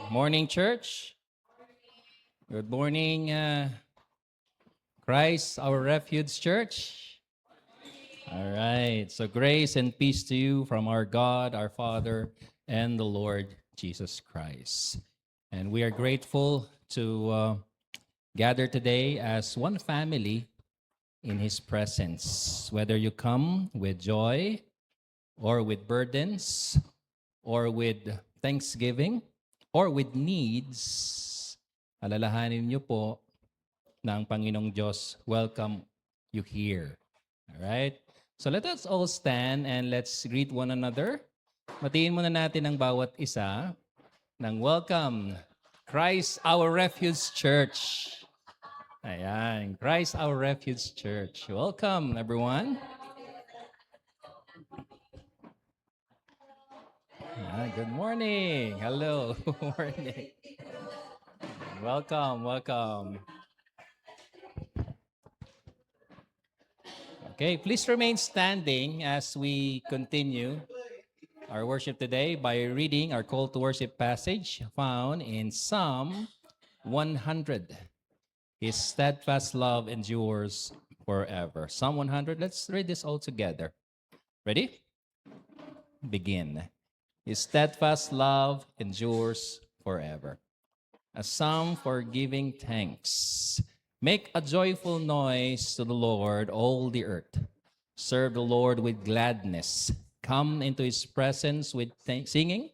Morning, church. Good morning, Christ, our refuge church. All right. So grace and peace to you from our God, our Father, and the Lord Jesus Christ. And we are grateful to gather today as one family in His presence. Whether you come with joy or with burdens or with thanksgiving or with needs, alalahanin niyo po na ang Panginoong Diyos welcome you here. All right? So let us all stand and let's greet one another. Matiin muna natin ang bawat isa ng welcome, Christ our Refuge Church. Ayan, Christ our Refuge Church. Welcome, everyone. Good morning. Hello. Good morning. Welcome. Okay, please remain standing as we continue our worship today by reading our call to worship passage found in Psalm 100. His steadfast love endures forever. Psalm 100, let's read this all together. Ready? Begin. His steadfast love endures forever. A psalm for giving thanks. Make a joyful noise to the Lord, all the earth. Serve the Lord with gladness. Come into His presence with singing.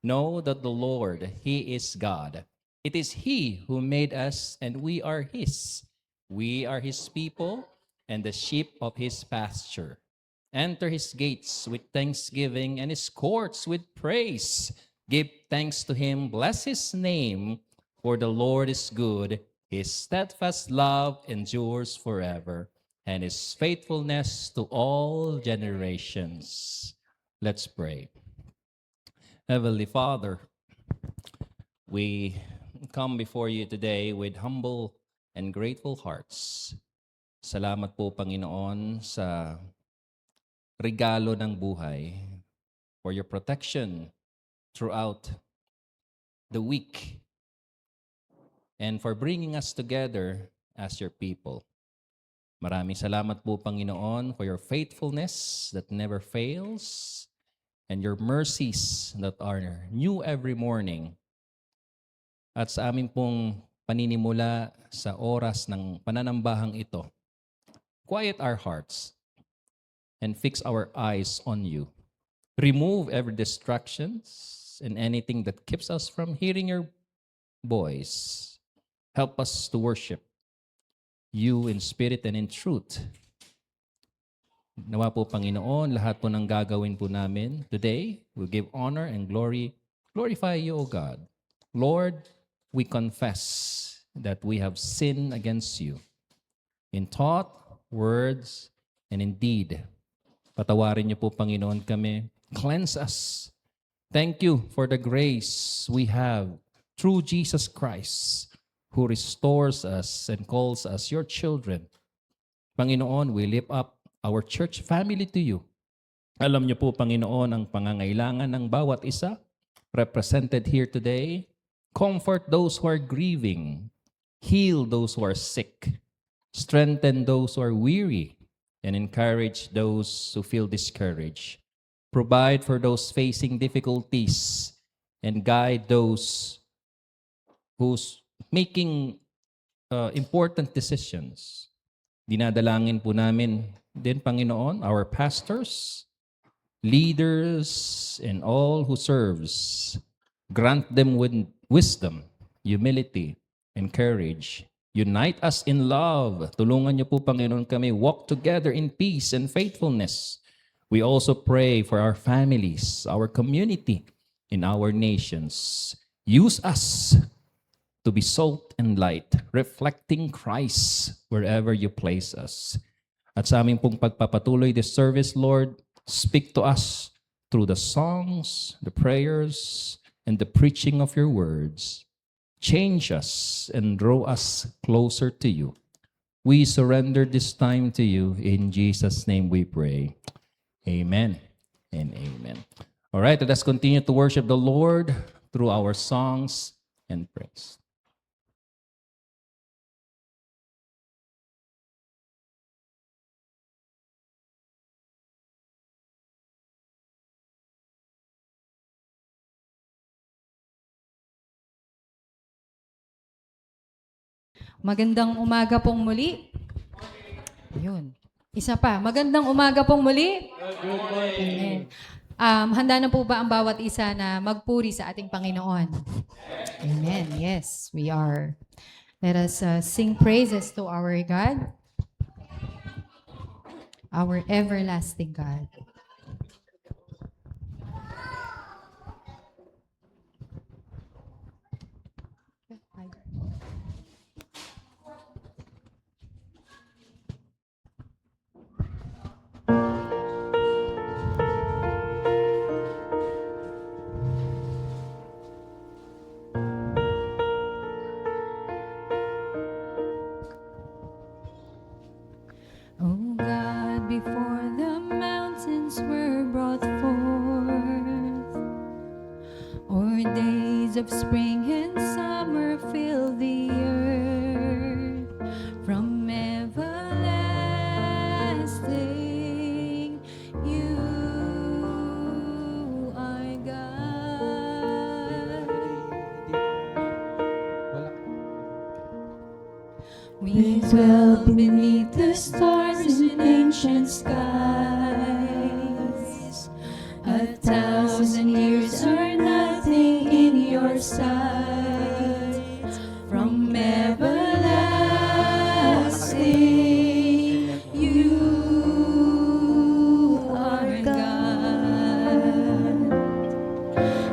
Know that the Lord, He is God. It is He who made us, and we are His. We are His people and the sheep of His pasture. Enter His gates with thanksgiving and His courts with praise. Give thanks to Him, bless His name, for the Lord is good. His steadfast love endures forever, and His faithfulness to all generations. Let's pray. Heavenly Father, we come before you today with humble and grateful hearts. Salamat po, Panginoon, sa regalo ng buhay, for your protection throughout the week, and for bringing us together as your people. Maraming salamat po, Panginoon, for your faithfulness that never fails and your mercies that are new every morning. At sa amin pong paninimula sa oras ng pananambahang ito, quiet our hearts and fix our eyes on you. Remove every distractions and anything that keeps us from hearing your voice. Help us to worship you in spirit and in truth. Nawa po, Panginoon, lahat po ng gagawin po namin today will give honor and glorify you, O God. Lord, we confess that we have sinned against you in thought, words, and in deed. Patawarin niyo po, Panginoon, kami. Cleanse us. Thank you for the grace we have through Jesus Christ, who restores us and calls us your children. Panginoon, we lift up our church family to you. Alam niyo po, Panginoon, ang pangangailangan ng bawat isa represented here today. Comfort those who are grieving. Heal those who are sick. Strengthen those who are weary. And encourage those who feel discouraged. Provide for those facing difficulties. And guide those who's making important decisions. Dinadalangin po namin din, Panginoon, our pastors, leaders, and all who serves. Grant them with wisdom, humility, and courage. Unite us in love. Tulungan niyo po, Panginoon, kami walk together in peace and faithfulness. We also pray for our families, our community, and our nations. Use us to be salt and light, reflecting Christ wherever you place us. At sa aming pong pagpapatuloy this service, Lord, speak to us through the songs, the prayers, and the preaching of your words. Change us and draw us closer to you. We surrender this time to you. In Jesus' name we pray. Amen and amen. All right, let us continue to worship the Lord through our songs and praise. Magandang umaga pong muli. Ayun. Isa pa. Magandang umaga pong muli. Good morning. Handa na po ba ang bawat isa na magpuri sa ating Panginoon? Amen. Yes, we are. Let us sing praises to our God, our everlasting God. Oh God, before the mountains were brought forth, or days of spring and summer filled the earth, from everlasting you are God. We dwell beneath the stars in ancient skies. 1,000 years are nothing in your sight. From everlasting, you are God.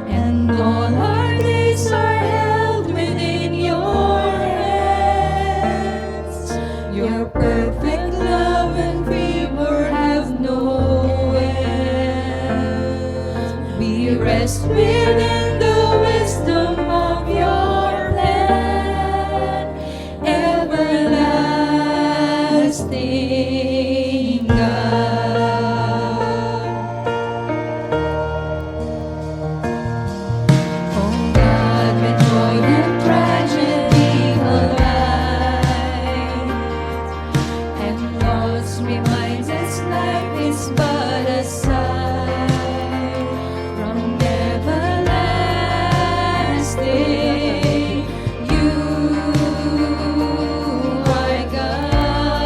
And all our days are held within your hands. Your perfect love and favor have no end. We rest within the wisdom of your plan, everlasting God. Oh God, when joy and tragedy collide, and loss reminds us life is but a sigh, from everlasting, you are God.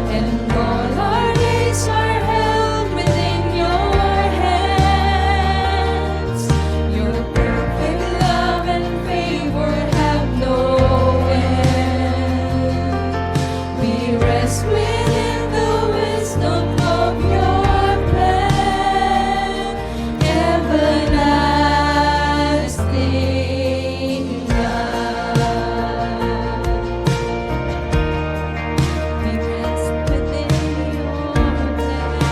And all our days are held within your hands. Your perfect love and favor have no end. We rest within the wisdom of your plan, everlasting God. We rest within your plan.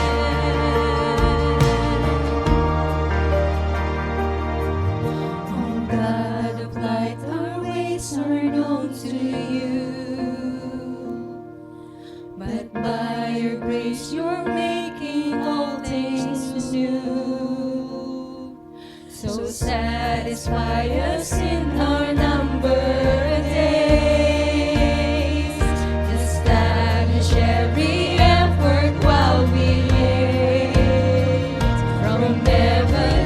Oh God of light, our ways are known to you. But by your grace, you're making all things new. So satisfy us in our numbered days. Establish every effort while we wait. From everlasting,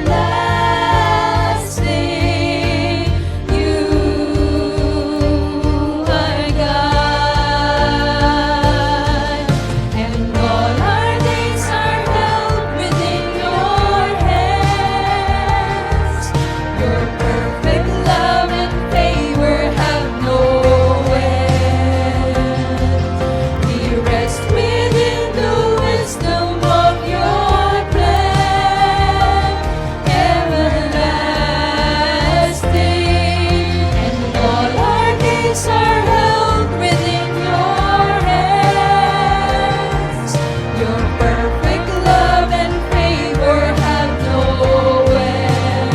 you are God. And all our days are held within your hands. Your perfect love and favor have no end. We rest within the wisdom of your plan, everlasting. And all our days are held within your hands. Your perfect love and favor have no end.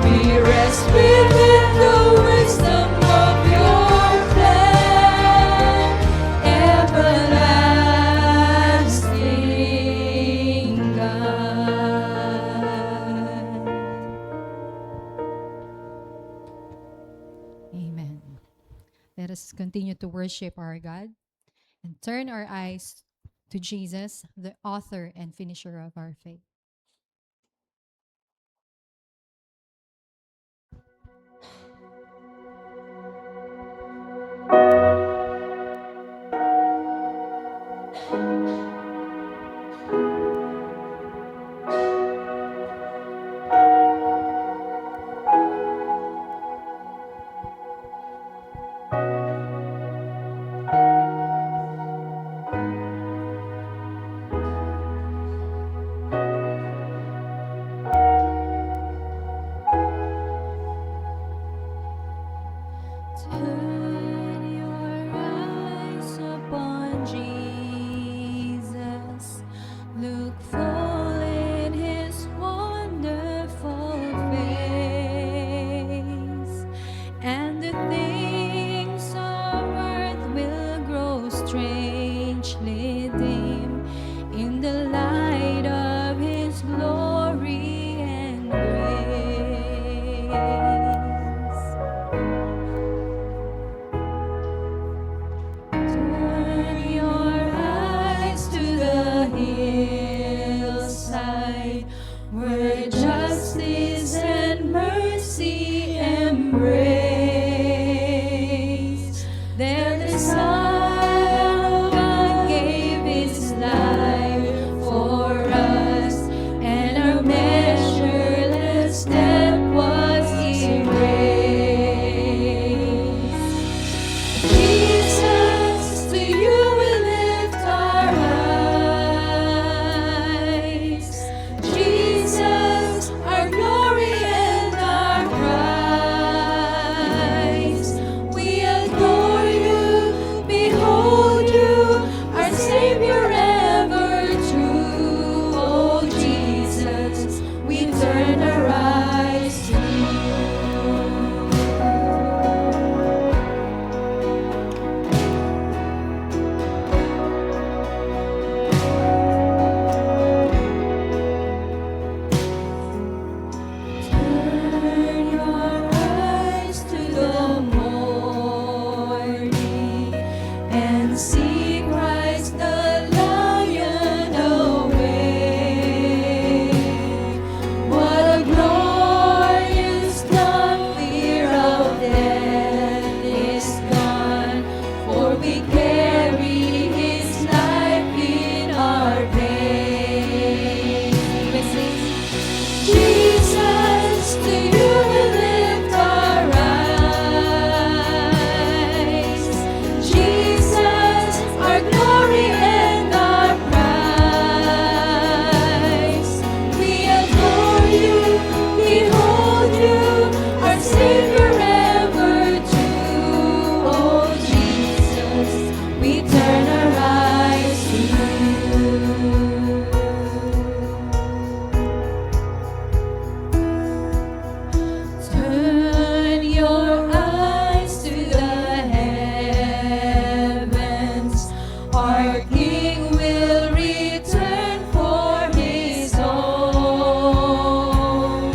We rest within the wisdom of your plan, everlasting God. Let us continue to worship our God and turn our eyes to Jesus, the author and finisher of our faith. Turn your eyes upon Jesus. Look full in his wonderful face, and the things of earth will grow strangely dim in the light of his glory and grace. Turn your eyes to the hillside, where justice and mercy embrace. There the Son of God gave his life for us, and our measureless debt was erased. Jesus, to you we lift our eyes. Jesus, our glory and our prize. We adore you, behold you, our Savior ever true. Oh Jesus, we turn our eyes to you. Turn your eyes to the morning and see Christ the Lion awake. What a glorious dawn, fear of death is gone, for we carry his life in our veins. Jesus, to you we lift our eyes. Jesus, our glory and our prize. We adore you, behold you, our Savior ever true. Oh Jesus, we turn our eyes to you. Turn your eyes to the heavens. Our King will return for his own.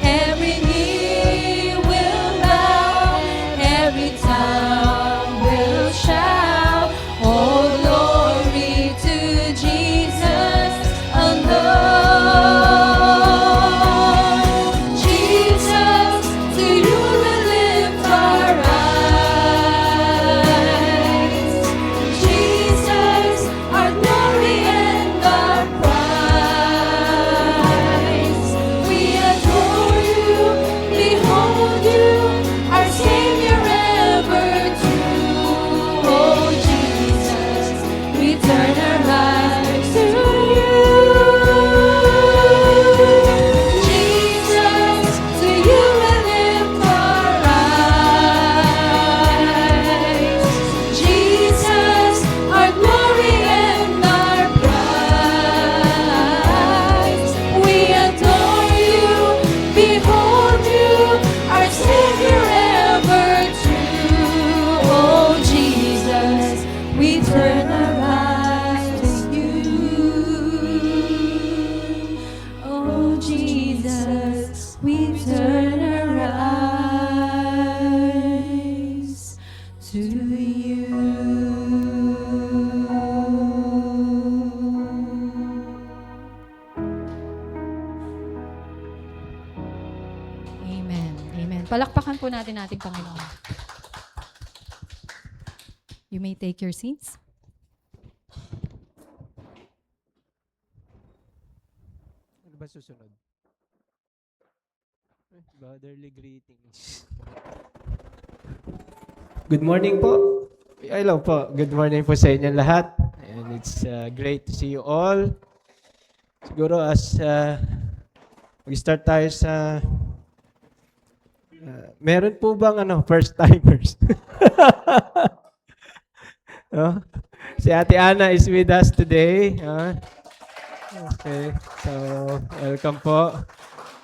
Every knee will bow, every tongue will shout, oh glory to Jesus alone. Jesus, to you we lift our eyes. Jesus, our glory and our prize. We adore you, behold you, our Savior ever true. Oh Jesus, we turn our eyes to you. Jesus, to you we lift our eyes. Jesus, our glory and our prize. We adore you, behold you, our Savior ever true. Oh Jesus, we turn our eyes to you. Oh Jesus, we turn our eyes to you. Palakpakan po natin ating Panginoon. You may take your seats. Ano ba susunod? Brotherly greetings. Good morning po. Hello po. Good morning po sa inyo lahat. And it's great to see you all. Siguro as mag-start tayo sa meron po bang first timers? No? Si Ate Ana is with us today. Okay. So, welcome po.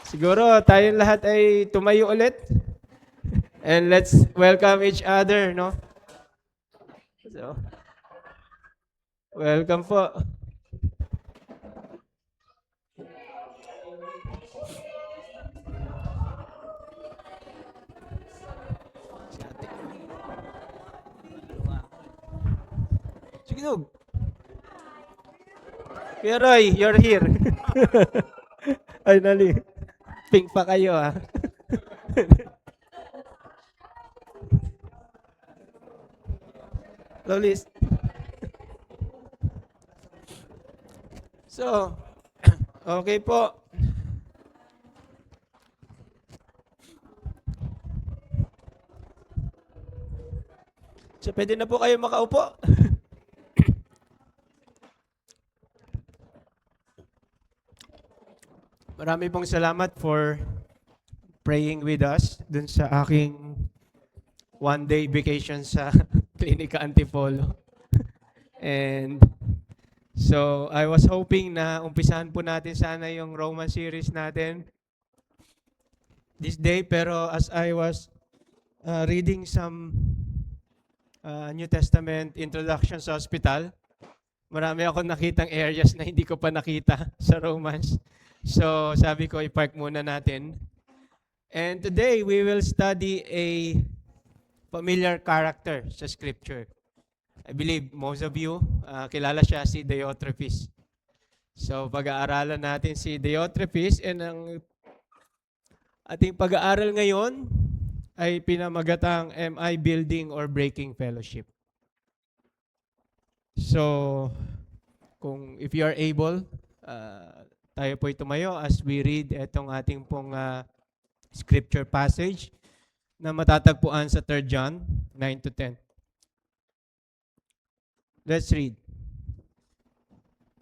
Siguro tayong lahat ay tumayo ulit. And let's welcome each other, no? So, welcome po. Sige, Nog. Kuya Roy, you're here. Ay, nali. Pink pa kayo, ah. Lolis. So, okay po. So, pwede na po kayo makaupo. Marami pong salamat for praying with us dun sa aking one-day vacation sa Clinica Antipolo. And so, I was hoping na umpisahan po natin sana yung Roman series natin this day. Pero as I was reading some New Testament introduction sa hospital, marami ako nakitang areas na hindi ko pa nakita sa Romans. So, sabi ko, i-park muna natin. And today, we will study a familiar character sa Scripture. I believe most of you, kilala siya, si Diotrephes. So, pag-aaralan natin si Diotrephes, and ang ating pag-aaral ngayon ay pinamagatang Am I Building or Breaking Fellowship? So, if you are able, tayo po'y tumayo as we read itong ating pong scripture passage na matatagpuan sa 3 John 9 to 10. Let's read.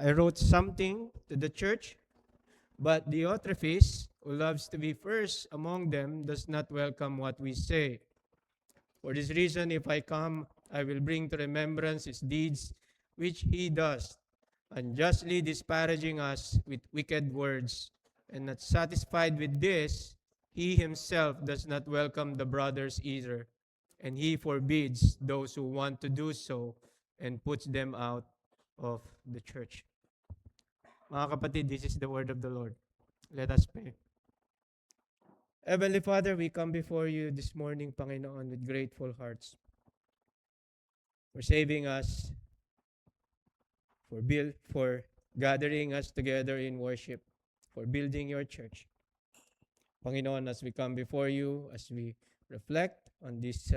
I wrote something to the church, but Diotrephes, who loves to be first among them, does not welcome what we say. For this reason, if I come, I will bring to remembrance his deeds, which he does, unjustly disparaging us with wicked words. And not satisfied with this, he himself does not welcome the brothers either, and he forbids those who want to do so and puts them out of the church. Mga kapatid, this is the word of the Lord. Let us pray. Heavenly Father, we come before you this morning, Panginoon, with grateful hearts for saving us, for gathering us together in worship, for building your church. Panginoon, as we come before you, as we reflect on this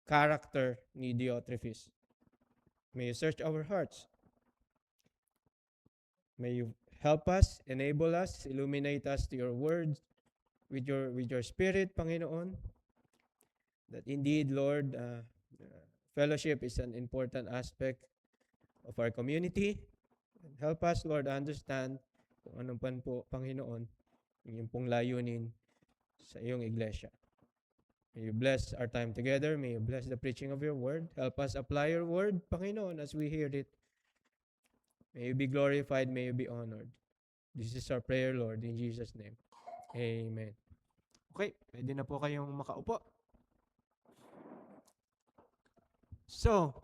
character ni Diotrephes, may you search our hearts. May you help us, enable us, illuminate us to your words with your spirit, Panginoon. That indeed, Lord, fellowship is an important aspect of our community. And help us, Lord, understand kung anong pan po, Panginoon, yung pong layunin sa iyong iglesia. May you bless our time together. May you bless the preaching of your word. Help us apply your word, Panginoon, as we hear it. May you be glorified. May you be honored. This is our prayer, Lord, in Jesus' name. Amen. Okay, pwede na po kayong makaupo. So,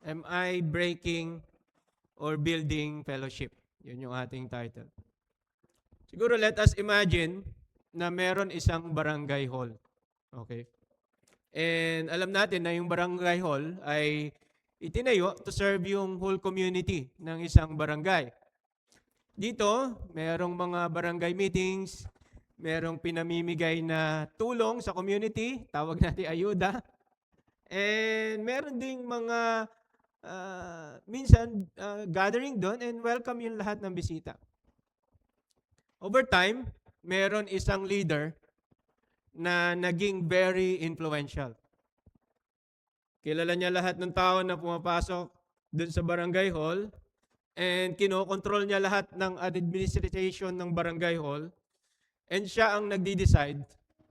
am I breaking or building fellowship? Yun yung ating title. Siguro let us imagine na meron isang barangay hall. Okay? And alam natin na yung barangay hall ay itinayo to serve yung whole community ng isang barangay. Dito, merong mga barangay meetings, merong pinamimigay na tulong sa community, tawag natin ayuda. And meron ding mga minsan gathering doon and welcome yung lahat ng bisita. Over time, meron isang leader na naging very influential. Kilala niya lahat ng tao na pumapasok doon sa barangay hall and kinokontrol niya lahat ng administration ng barangay hall and siya ang nagdi-decide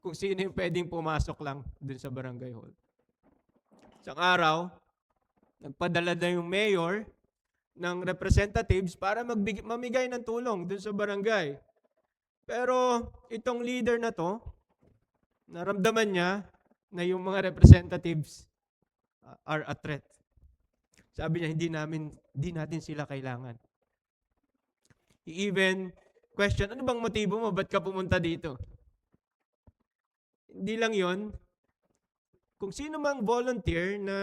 kung sino yung pwedeng pumasok lang doon sa barangay hall. Isang araw, nagpadala na yung mayor ng representatives para mamigay ng tulong doon sa barangay. Pero itong leader na to, naramdaman niya na yung mga representatives are a threat. Sabi niya, hindi natin sila kailangan. He even question, ano bang motibo mo? Ba't ka pumunta dito? Hindi lang yon. Kung sino mang volunteer na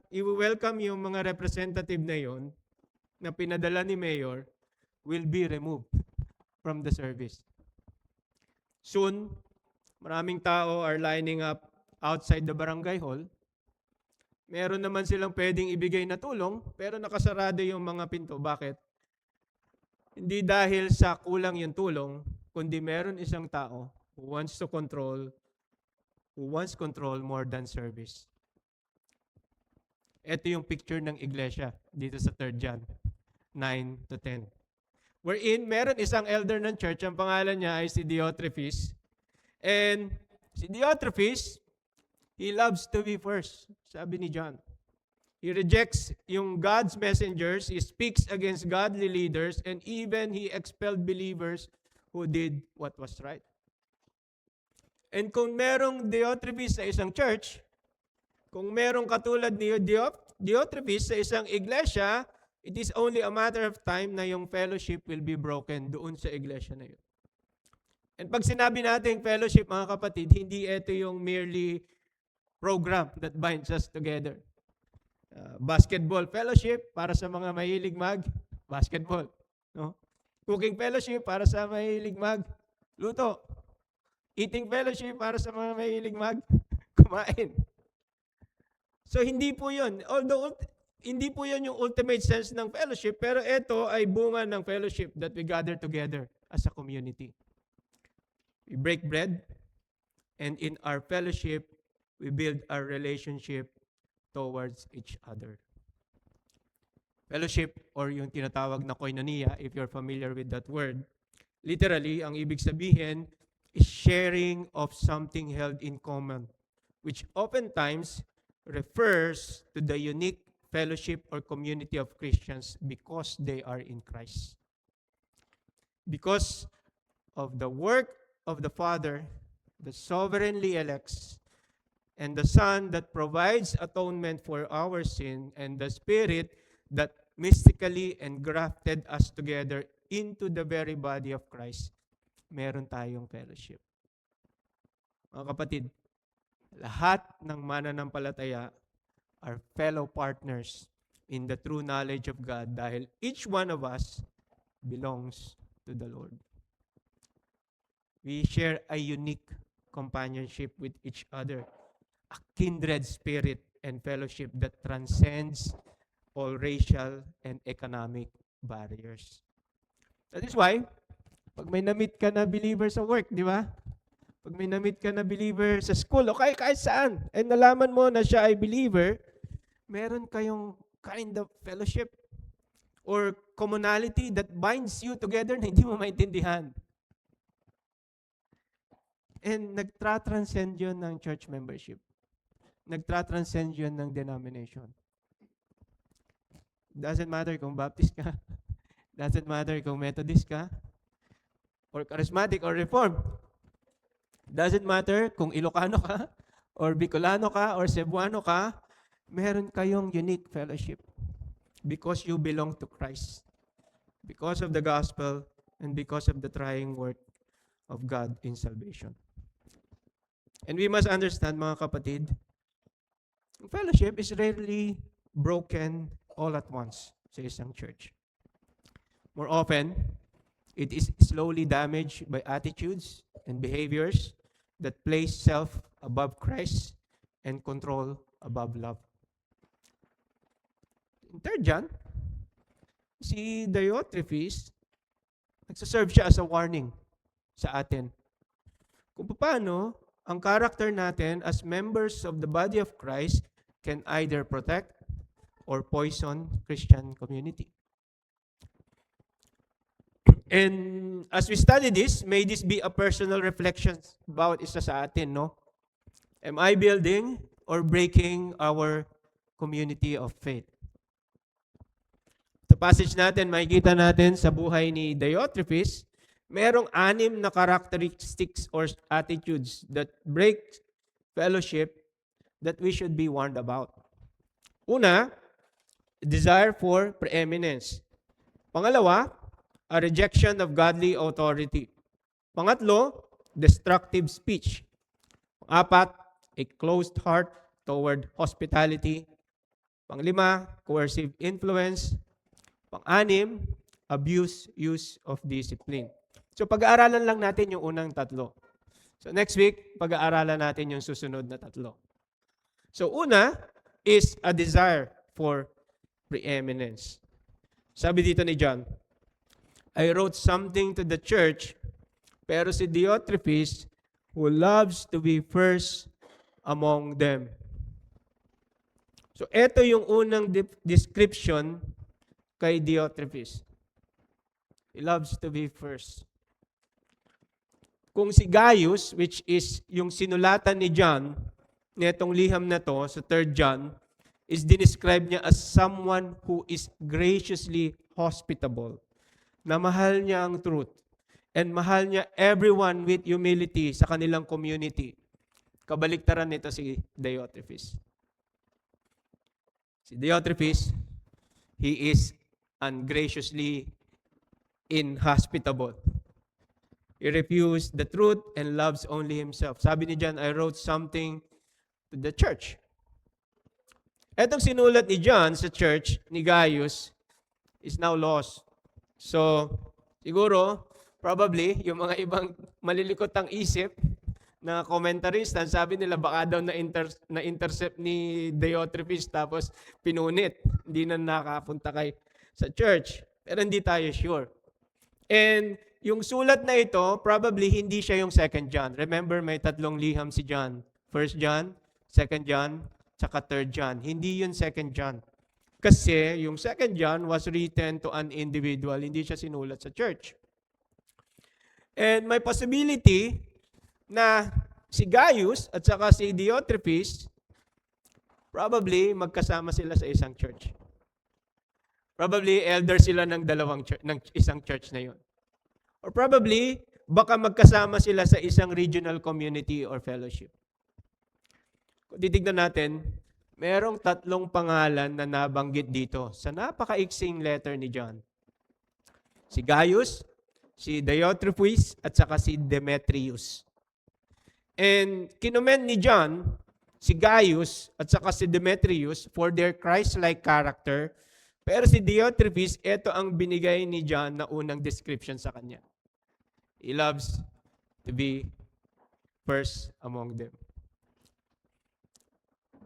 i-welcome yung mga representative na yon, na pinadala ni Mayor, will be removed from the service. Soon, maraming tao are lining up outside the barangay hall. Meron naman silang pwedeng ibigay na tulong, pero nakasarado yung mga pinto. Bakit? Hindi dahil sa kulang yung tulong, kundi meron isang tao who wants control more than service. Ito yung picture ng iglesia dito sa 3 John 9 to 10. Wherein, meron isang elder ng church, ang pangalan niya ay si Diotrephes. And si Diotrephes, he loves to be first, sabi ni John. He rejects yung God's messengers, he speaks against godly leaders, and even he expelled believers who did what was right. And kung merong Diotrephes sa isang church, kung merong katulad ni Diotrephes sa isang iglesia, it is only a matter of time na yung fellowship will be broken doon sa iglesia na yun. And pag sinabi natin fellowship, mga kapatid, hindi ito yung merely program that binds us together. Basketball fellowship para sa mga mahilig basketball. No? Cooking fellowship para sa mahilig luto. Eating fellowship para sa mga mahilig kumain. So hindi po yun. Although hindi po yun yung ultimate sense ng fellowship, pero ito ay bunga ng fellowship that we gather together as a community. We break bread, and in our fellowship, we build our relationship towards each other. Fellowship, or yung tinatawag na koinonia, if you're familiar with that word, literally, ang ibig sabihin is sharing of something held in common, which oftentimes refers to the unique fellowship or community of Christians because they are in Christ. Because of the work of the Father, the sovereignly elects, and the Son that provides atonement for our sin, and the Spirit that mystically engrafted us together into the very body of Christ, meron tayong fellowship. Mga kapatid, lahat ng mananampalataya are fellow partners in the true knowledge of God dahil each one of us belongs to the Lord. We share a unique companionship with each other, a kindred spirit and fellowship that transcends all racial and economic barriers. That is why, pag may na-meet ka na believer sa work, di ba? Pag may na-meet ka na believer sa school, o kahit saan, and nalaman mo na siya ay believer, meron kayong kind of fellowship or commonality that binds you together na hindi mo maintindihan. And nagtra-transcend yun ng church membership. Nagtra-transcend yun ng denomination. Doesn't matter kung Baptist ka, doesn't matter kung Methodist ka, or Charismatic or Reformed. Doesn't matter kung Ilocano ka, or Bicolano ka, or Cebuano ka, meron kayong unique fellowship because you belong to Christ, because of the gospel, and because of the trying work of God in salvation. And we must understand, mga kapatid, fellowship is rarely broken all at once sa isang church. More often, it is slowly damaged by attitudes and behaviors that place self above Christ and control above love. In 3 John, si Diotrephes, nagsaserve siya as a warning sa atin. Kung paano ang character natin as members of the body of Christ can either protect or poison Christian community. And as we study this, may this be a personal reflection about isa sa atin, no? Am I building or breaking our community of faith? Sa passage natin, makikita natin sa buhay ni Diotrephes, merong 6 na characteristics or attitudes that break fellowship that we should be warned about. Una, desire for preeminence. Pangalawa, a rejection of godly authority. Pangatlo, destructive speech. Pang-apat, a closed heart toward hospitality. Pang-5, coercive influence. Pang-6, abuse, use of discipline. So pag-aaralan lang natin yung unang 3. So next week, pag-aaralan natin yung susunod na 3. So una is a desire for preeminence. Sabi dito ni John, I wrote something to the church, pero si Diotrephes, who loves to be first among them. So ito yung unang description kay Diotrephes. He loves to be first. Kung si Gaius, which is yung sinulatan ni John, netong liham na to sa 3 John, is describe niya as someone who is graciously hospitable, na mahal niya ang truth, and mahal niya everyone with humility sa kanilang community. Kabaliktaran nito si Diotrephes. Si Diotrephes, he is ungraciously inhospitable. He refused the truth and loves only himself. Sabi ni John, I wrote something to the church. Etong sinulat ni John sa church ni Gaius is now lost. So, siguro, probably, yung mga ibang malilikot ang isip na commentarist, sabi nila baka daw na-intercept ni Diotrephes tapos pinunit. Hindi na nakapunta kay sa church. Pero hindi tayo sure. And yung sulat na ito, probably hindi siya yung 2 John. Remember, may 3 liham si John. 1 John, 2 John, tsaka 3 John. Hindi yun 2 John. Kasi yung 2 John was written to an individual, hindi siya sinulat sa church. And may possibility na si Gaius at saka si Diotrephes, probably magkasama sila sa isang church. Probably elder sila ng isang church na yun. Or probably, baka magkasama sila sa isang regional community or fellowship. Kung titignan natin, merong 3 pangalan na nabanggit dito sa napakaiksing letter ni John. Si Gaius, si Diotrephes, at saka si Demetrius. And kinoment ni John, si Gaius, at saka si Demetrius for their Christ-like character. Pero si Diotrephes, ito ang binigay ni John na unang description sa kanya. He loves to be first among them.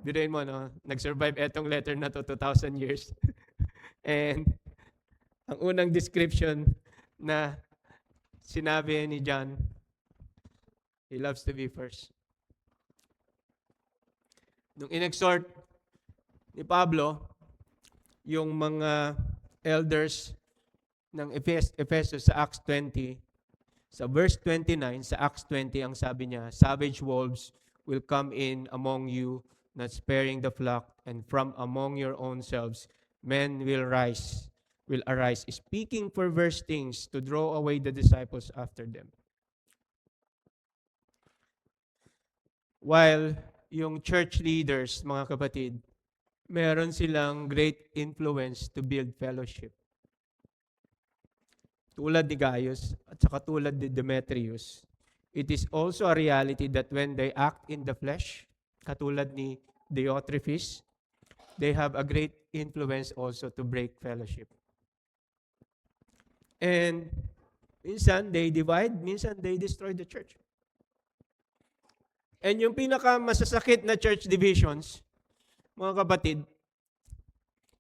Biruin mo, no? Nag-survive etong letter na to 2,000 years. And ang unang description na sinabi ni John, he loves to be first. Nung inexhort ni Pablo, yung mga elders ng Ephesus sa Acts 20, sa verse 29, sa Acts 20, ang sabi niya, savage wolves will come in among you, not sparing the flock, and from among your own selves, men will arise, speaking perverse things to draw away the disciples after them. While yung church leaders, mga kapatid, meron silang great influence to build fellowship. Tulad ni Gaius at saka tulad ni Demetrius, it is also a reality that when they act in the flesh, katulad ni Diotrephes, they have a great influence also to break fellowship. And minsan they divide, minsan they destroy the church. And yung pinakamasasakit na church divisions, mga kapatid,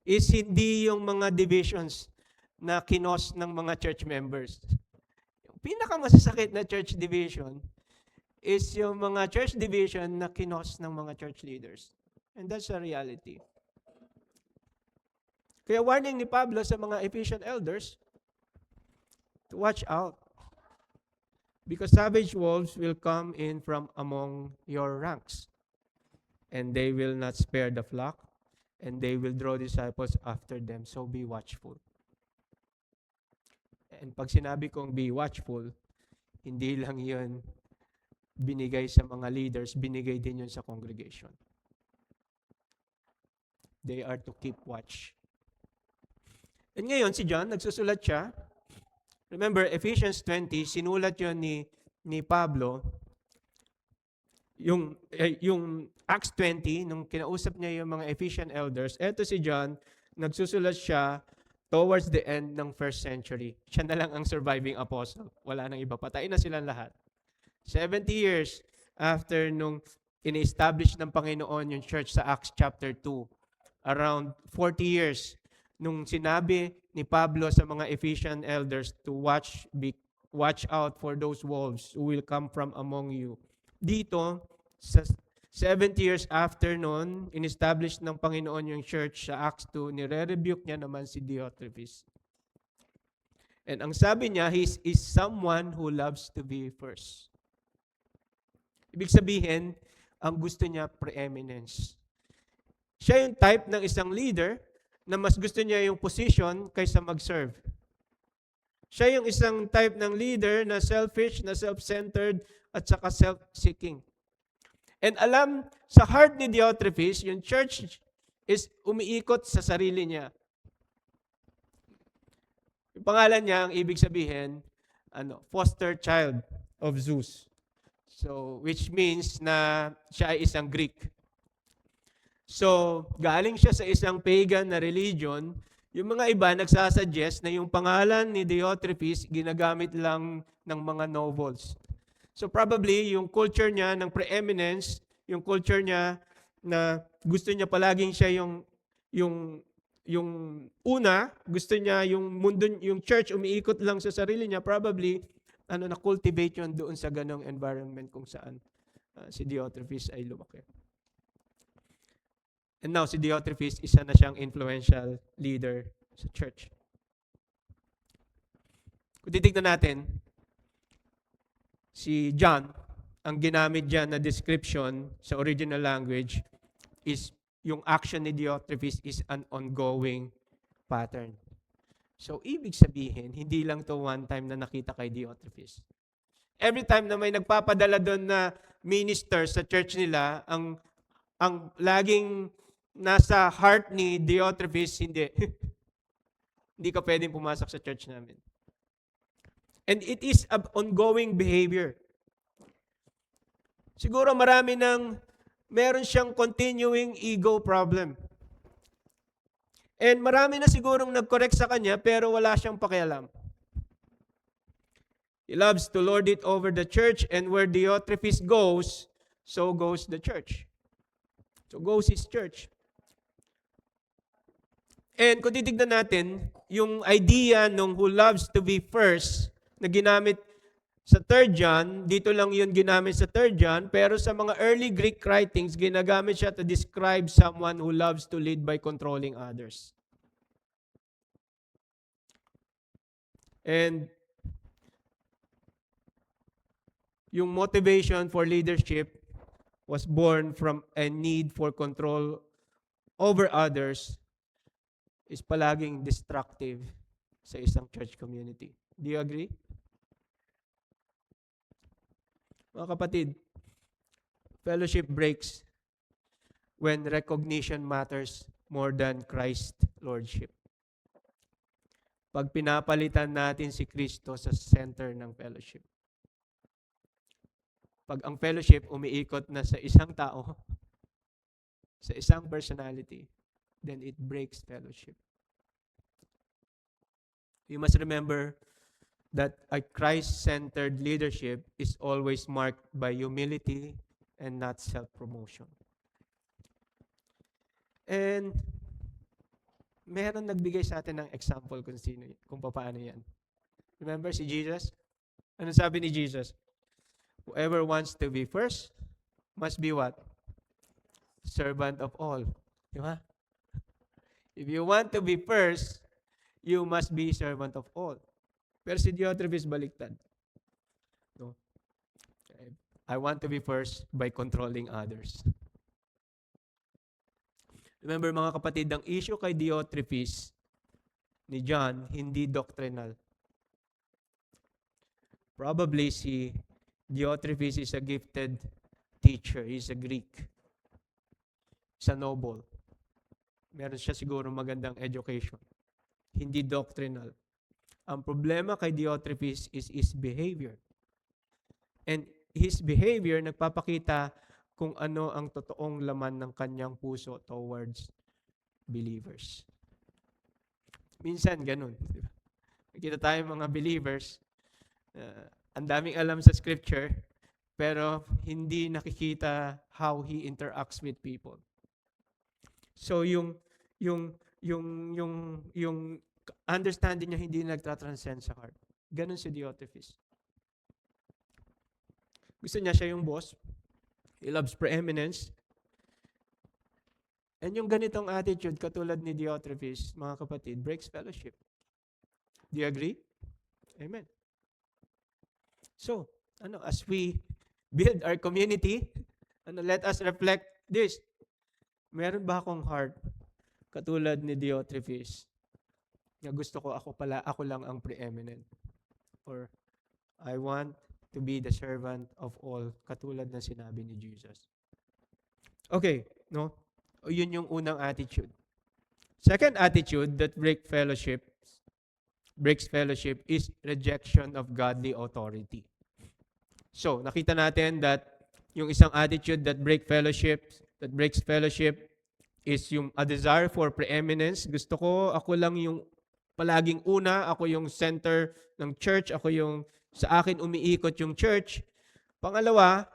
is hindi yung mga divisions na kinos ng mga church members. Yung pinakamasasakit na church division is yung mga church division na kinos ng mga church leaders. And that's a reality. Kaya warning ni Pablo sa mga Ephesian elders to watch out. Because savage wolves will come in from among your ranks. And they will not spare the flock. And they will draw disciples after them. So be watchful. And pag sinabi kong be watchful, hindi lang yun binigay sa mga leaders, binigay din yun sa congregation. They are to keep watch. And ngayon, si John, nagsusulat siya. Remember, Ephesians 20, sinulat yun ni Pablo. Yung Acts 20, nung kinausap niya yung mga Ephesian elders, eto si John, nagsusulat siya towards the end ng first century. Siya na lang ang surviving apostle. Wala nang iba. Patay na silang lahat. 70 years after nung in-establish ng Panginoon yung church sa Acts chapter 2. Around 40 years nung sinabi ni Pablo sa mga Ephesian elders to watch out for those wolves who will come from among you. Dito, sa 70 years after noon, in-establish ng Panginoon yung church sa Acts 2, nire-rebuke niya naman si Diotrephes. And ang sabi niya, he is someone who loves to be first. Ibig sabihin, ang gusto niya preeminence. Siya yung type ng isang leader na mas gusto niya yung position kaysa mag-serve. Siya yung isang type ng leader na selfish, na self-centered, at saka self-seeking. And alam, sa heart ni Diotrephes, yung church is umiikot sa sarili niya. Yung pangalan niya, ang ibig sabihin, foster child of Zeus. So, which means na siya ay isang Greek. So, galing siya sa isang pagan na religion, yung mga iba nagsasuggest na yung pangalan ni Diotrephes ginagamit lang ng mga nobles. So probably yung culture niya ng preeminence, yung culture niya na gusto niya palaging siya yung una, gusto niya yung mundo, yung church umiikot lang sa sarili niya, probably na-cultivate yun doon sa ganong environment kung saan si Diotrephes ay lumaki. And now, si Diotrephes, isa na siyang influential leader sa church. Kung titignan natin, si John, ang ginamit dyan na description sa original language is yung action ni Diotrephes is an ongoing pattern. So, ibig sabihin, hindi lang to one time na nakita kay Diotrephes. Every time na may nagpapadala doon na minister sa church nila, ang laging nasa heart ni Diotrephes, hindi. Hindi ka pwedeng pumasok sa church namin. And it is an ongoing behavior. Siguro meron siyang continuing ego problem. And marami na sigurong nag-correct sa kanya, pero wala siyang pakialam. He loves to lord it over the church, and where Diotrephes goes, so goes the church. So goes his church. And kung titignan natin, yung idea nung who loves to be first, na ginamit sa 3 John, dito lang yun ginamit sa 3 John, pero sa mga early Greek writings, ginagamit siya to describe someone who loves to lead by controlling others. And yung motivation for leadership was born from a need for control over others is palaging destructive sa isang church community. Do you agree? Mga kapatid, fellowship breaks when recognition matters more than Christ's lordship. Pag pinapalitan natin si Kristo sa center ng fellowship. Pag ang fellowship umiikot na sa isang tao, sa isang personality, then it breaks fellowship. You must remember that a Christ-centered leadership is always marked by humility and not self-promotion. And meron nagbigay sa atin ng example kung paano yan. Remember si Jesus? Ano sabi ni Jesus? Whoever wants to be first must be what? Servant of all. Di ba? If you want to be first, you must be servant of all. Pero si Diotrephes baliktad. No? I want to be first by controlling others. Remember mga kapatid, ang issue kay Diotrephes ni John, hindi doctrinal. Probably si Diotrephes is a gifted teacher. He's a Greek. He's a noble. Meron siya siguro magandang education. Hindi doctrinal. Ang problema kay Diotrephes is his behavior. And his behavior nagpapakita kung ano ang totoong laman ng kanyang puso towards believers. Minsan ganun. Diba? Nakita tayo mga believers, ang daming alam sa scripture, pero hindi nakikita how he interacts with people. So yung understanding niya hindi nagtatranscend sa heart. Ganun si Diotrephes. Gusto niya siya yung boss. He loves preeminence. And yung ganitong attitude, katulad ni Diotrephes, mga kapatid, breaks fellowship. Do you agree? Amen. So, as we build our community, let us reflect this. Meron ba akong heart katulad ni Diotrephes na gusto ko ako lang ang preeminent? Or I want to be the servant of all, katulad na sinabi ni Jesus. Okay, no? Yun yung unang attitude. Second attitude that breaks fellowship is rejection of godly authority. So, nakita natin that yung isang attitude that breaks fellowship is yung a desire for preeminence. Gusto ko, ako lang yung palaging una, ako yung center ng church, ako yung sa akin umiikot yung church. Pangalawa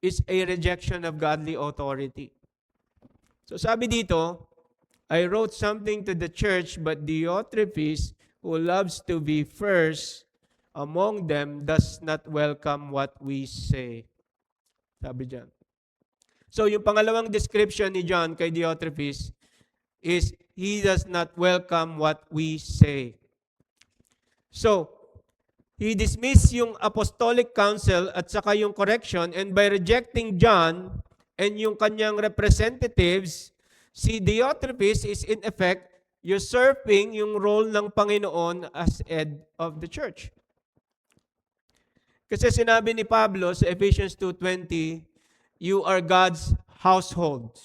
is a rejection of godly authority. So sabi dito, I wrote something to the church, but Diotrephes, who loves to be first among them, does not welcome what we say. Sabi dyan. So yung pangalawang description ni John kay Diotrephes is he does not welcome what we say. So, he dismissed yung apostolic council at saka yung correction, and by rejecting John and yung kanyang representatives, si Diotrephes is in effect usurping yung role ng Panginoon as head of the church. Kasi sinabi ni Pablo sa Ephesians 2:20, you are God's household,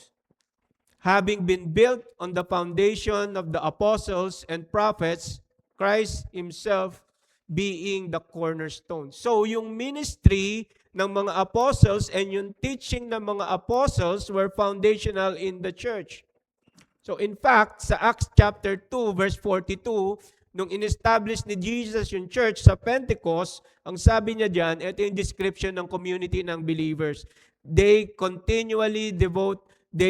having been built on the foundation of the apostles and prophets, Christ Himself being the cornerstone. So, yung ministry ng mga apostles and yung teaching ng mga apostles were foundational in the church. So, in fact, sa Acts chapter 2, verse 42, nung in-establish ni Jesus yung church sa Pentecost, ang sabi niya dyan, ito yung description ng community ng believers. They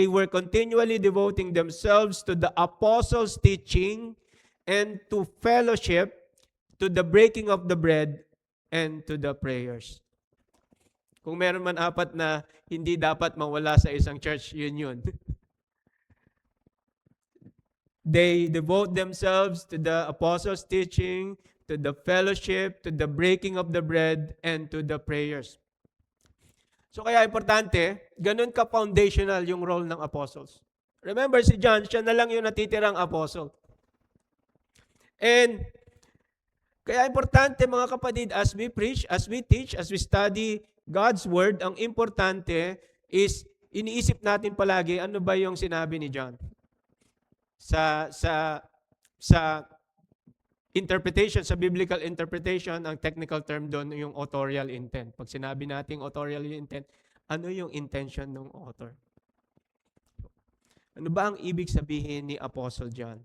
were continually devoting themselves to the apostles' teaching and to fellowship, to the breaking of the bread, and to the prayers. Kung meron man apat na hindi dapat mawala sa isang church, yun. They devote themselves to the apostles' teaching, to the fellowship, to the breaking of the bread, and to the prayers. So kaya importante, ganun ka-foundational yung role ng apostles. Remember si John, siya na lang yung natitirang apostle. And kaya importante mga kapatid, as we preach, as we teach, as we study God's Word, ang importante is iniisip natin palagi ano ba yung sinabi ni John. Sa interpretation, sa biblical interpretation, ang technical term doon yung authorial intent. Pag sinabi nating authorial intent, ano yung intention ng author? Ano ba ang ibig sabihin ni Apostle John,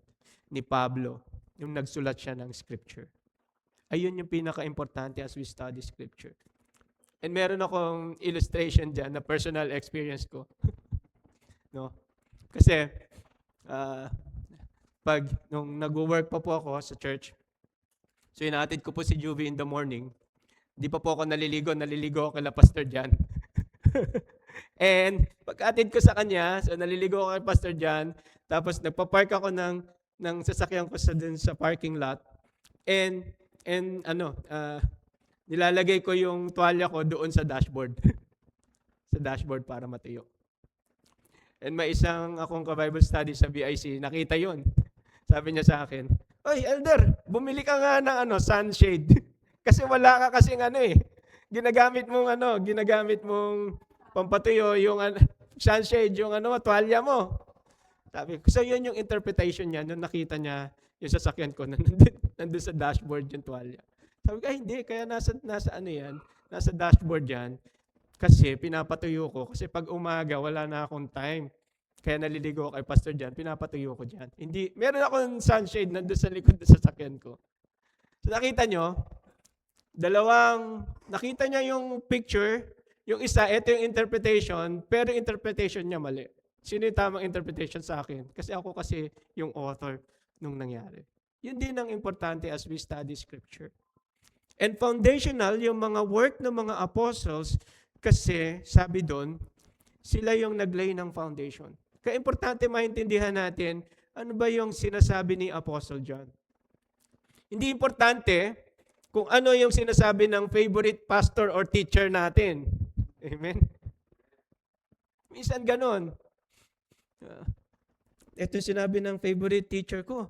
ni Pablo, yung nagsulat siya ng Scripture? Ayun yung pinaka-importante as we study Scripture. And meron akong illustration dyan na personal experience ko. No? Kasi, pag nung nag-work pa po ako sa church, so inaatid ko po si Juvie in the morning, di pa po ako naliligo ako kay Pastor Jan. And pag-atid ko sa kanya, so naliligo ako kay Pastor Jan, tapos nagpa-park ako ng sasakyan ko dun sa parking lot. And nilalagay ko yung tuwalya ko doon sa dashboard. Sa dashboard para matuyo. And may isang akong ka-Bible study sa BIC, nakita yon. Sabi niya sa akin, "Oy, Elder, bumili ka nga ng sunshade." Kasi wala ka kasing ginagamit mong pampatuyo yung sunshade, yung tuwalya mo. Sabi ko, so yun yung interpretation niya nung nakita niya yung sasakyan ko na nandun sa dashboard yung tuwalya. Sabi ko, hindi, kaya nasa dashboard yan. Kasi pinapatuyo ko. Kasi pag umaga, wala na akong time. Kaya naliligo ako kay Pastor Jan, pinapatuyo ko dyan. Hindi, meron akong sunshade nandun sa likod ng sasakyan ko. So nakita nakita niya yung picture, yung isa, ito yung interpretation, pero interpretation niya mali. Sino yung tamang interpretation sa akin? Kasi ako yung author nung nangyari. Yun din ang importante as we study Scripture. And foundational, yung mga work ng mga apostles, kasi sabi doon, sila yung naglay ng foundation. Kaya importante maintindihan natin, ano ba yung sinasabi ni Apostle John? Hindi importante kung ano yung sinasabi ng favorite pastor or teacher natin. Amen? Minsan ganon. Ito yung sinabi ng favorite teacher ko,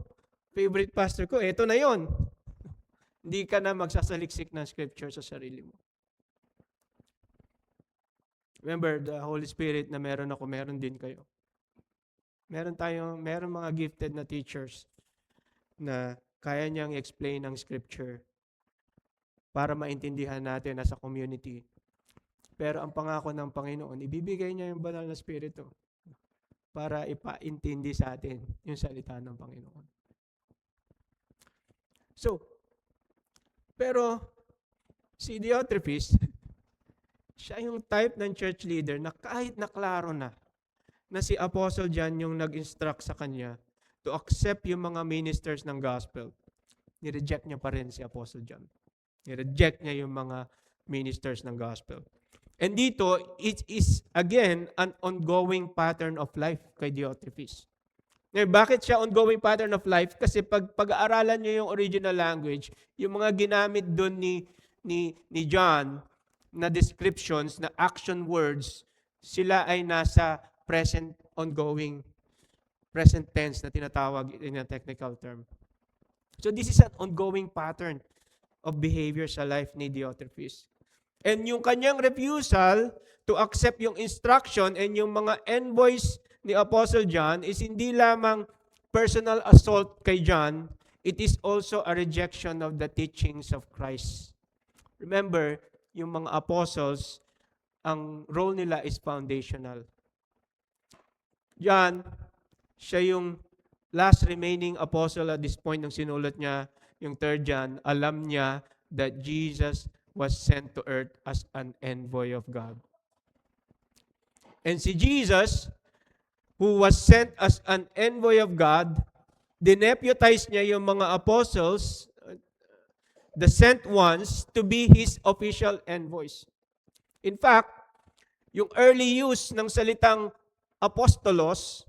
favorite pastor ko, ito na yon. Hindi ka na magsasaliksik ng scripture sa sarili mo. Remember, the Holy Spirit na meron ako, meron din kayo. Meron mga gifted na teachers na kaya niyang explain ang scripture para maintindihan natin as a community. Pero ang pangako ng Panginoon, ibibigay niya yung banal na Espiritu para ipaintindi sa atin yung salita ng Panginoon. So, pero si Diotrephes, siya yung type ng church leader na kahit naklaro na si Apostle John yung nag-instruct sa kanya to accept yung mga ministers ng gospel, nireject niya pa rin si Apostle John. Nireject niya yung mga ministers ng gospel. And dito, it is again an ongoing pattern of life kay Diotrephes. Ngayon, bakit siya ongoing pattern of life? Kasi pag-aaralan niyo yung original language, yung mga ginamit doon ni John na descriptions, na action words, sila ay nasa present, ongoing, present tense na tinatawag in a technical term. So this is an ongoing pattern of behavior sa life ni Diotrephes. And yung kanyang refusal to accept yung instruction and yung mga envoys ni Apostle John is hindi lamang personal assault kay John, it is also a rejection of the teachings of Christ. Remember, yung mga apostles, ang role nila is foundational. John, siya yung last remaining apostle at this point nung sinulat niya yung 3 John, alam niya that Jesus was sent to earth as an envoy of God. And si Jesus, who was sent as an envoy of God, dineputize niya yung mga apostles, the sent ones, to be His official envoys. In fact, yung early use ng salitang apostolos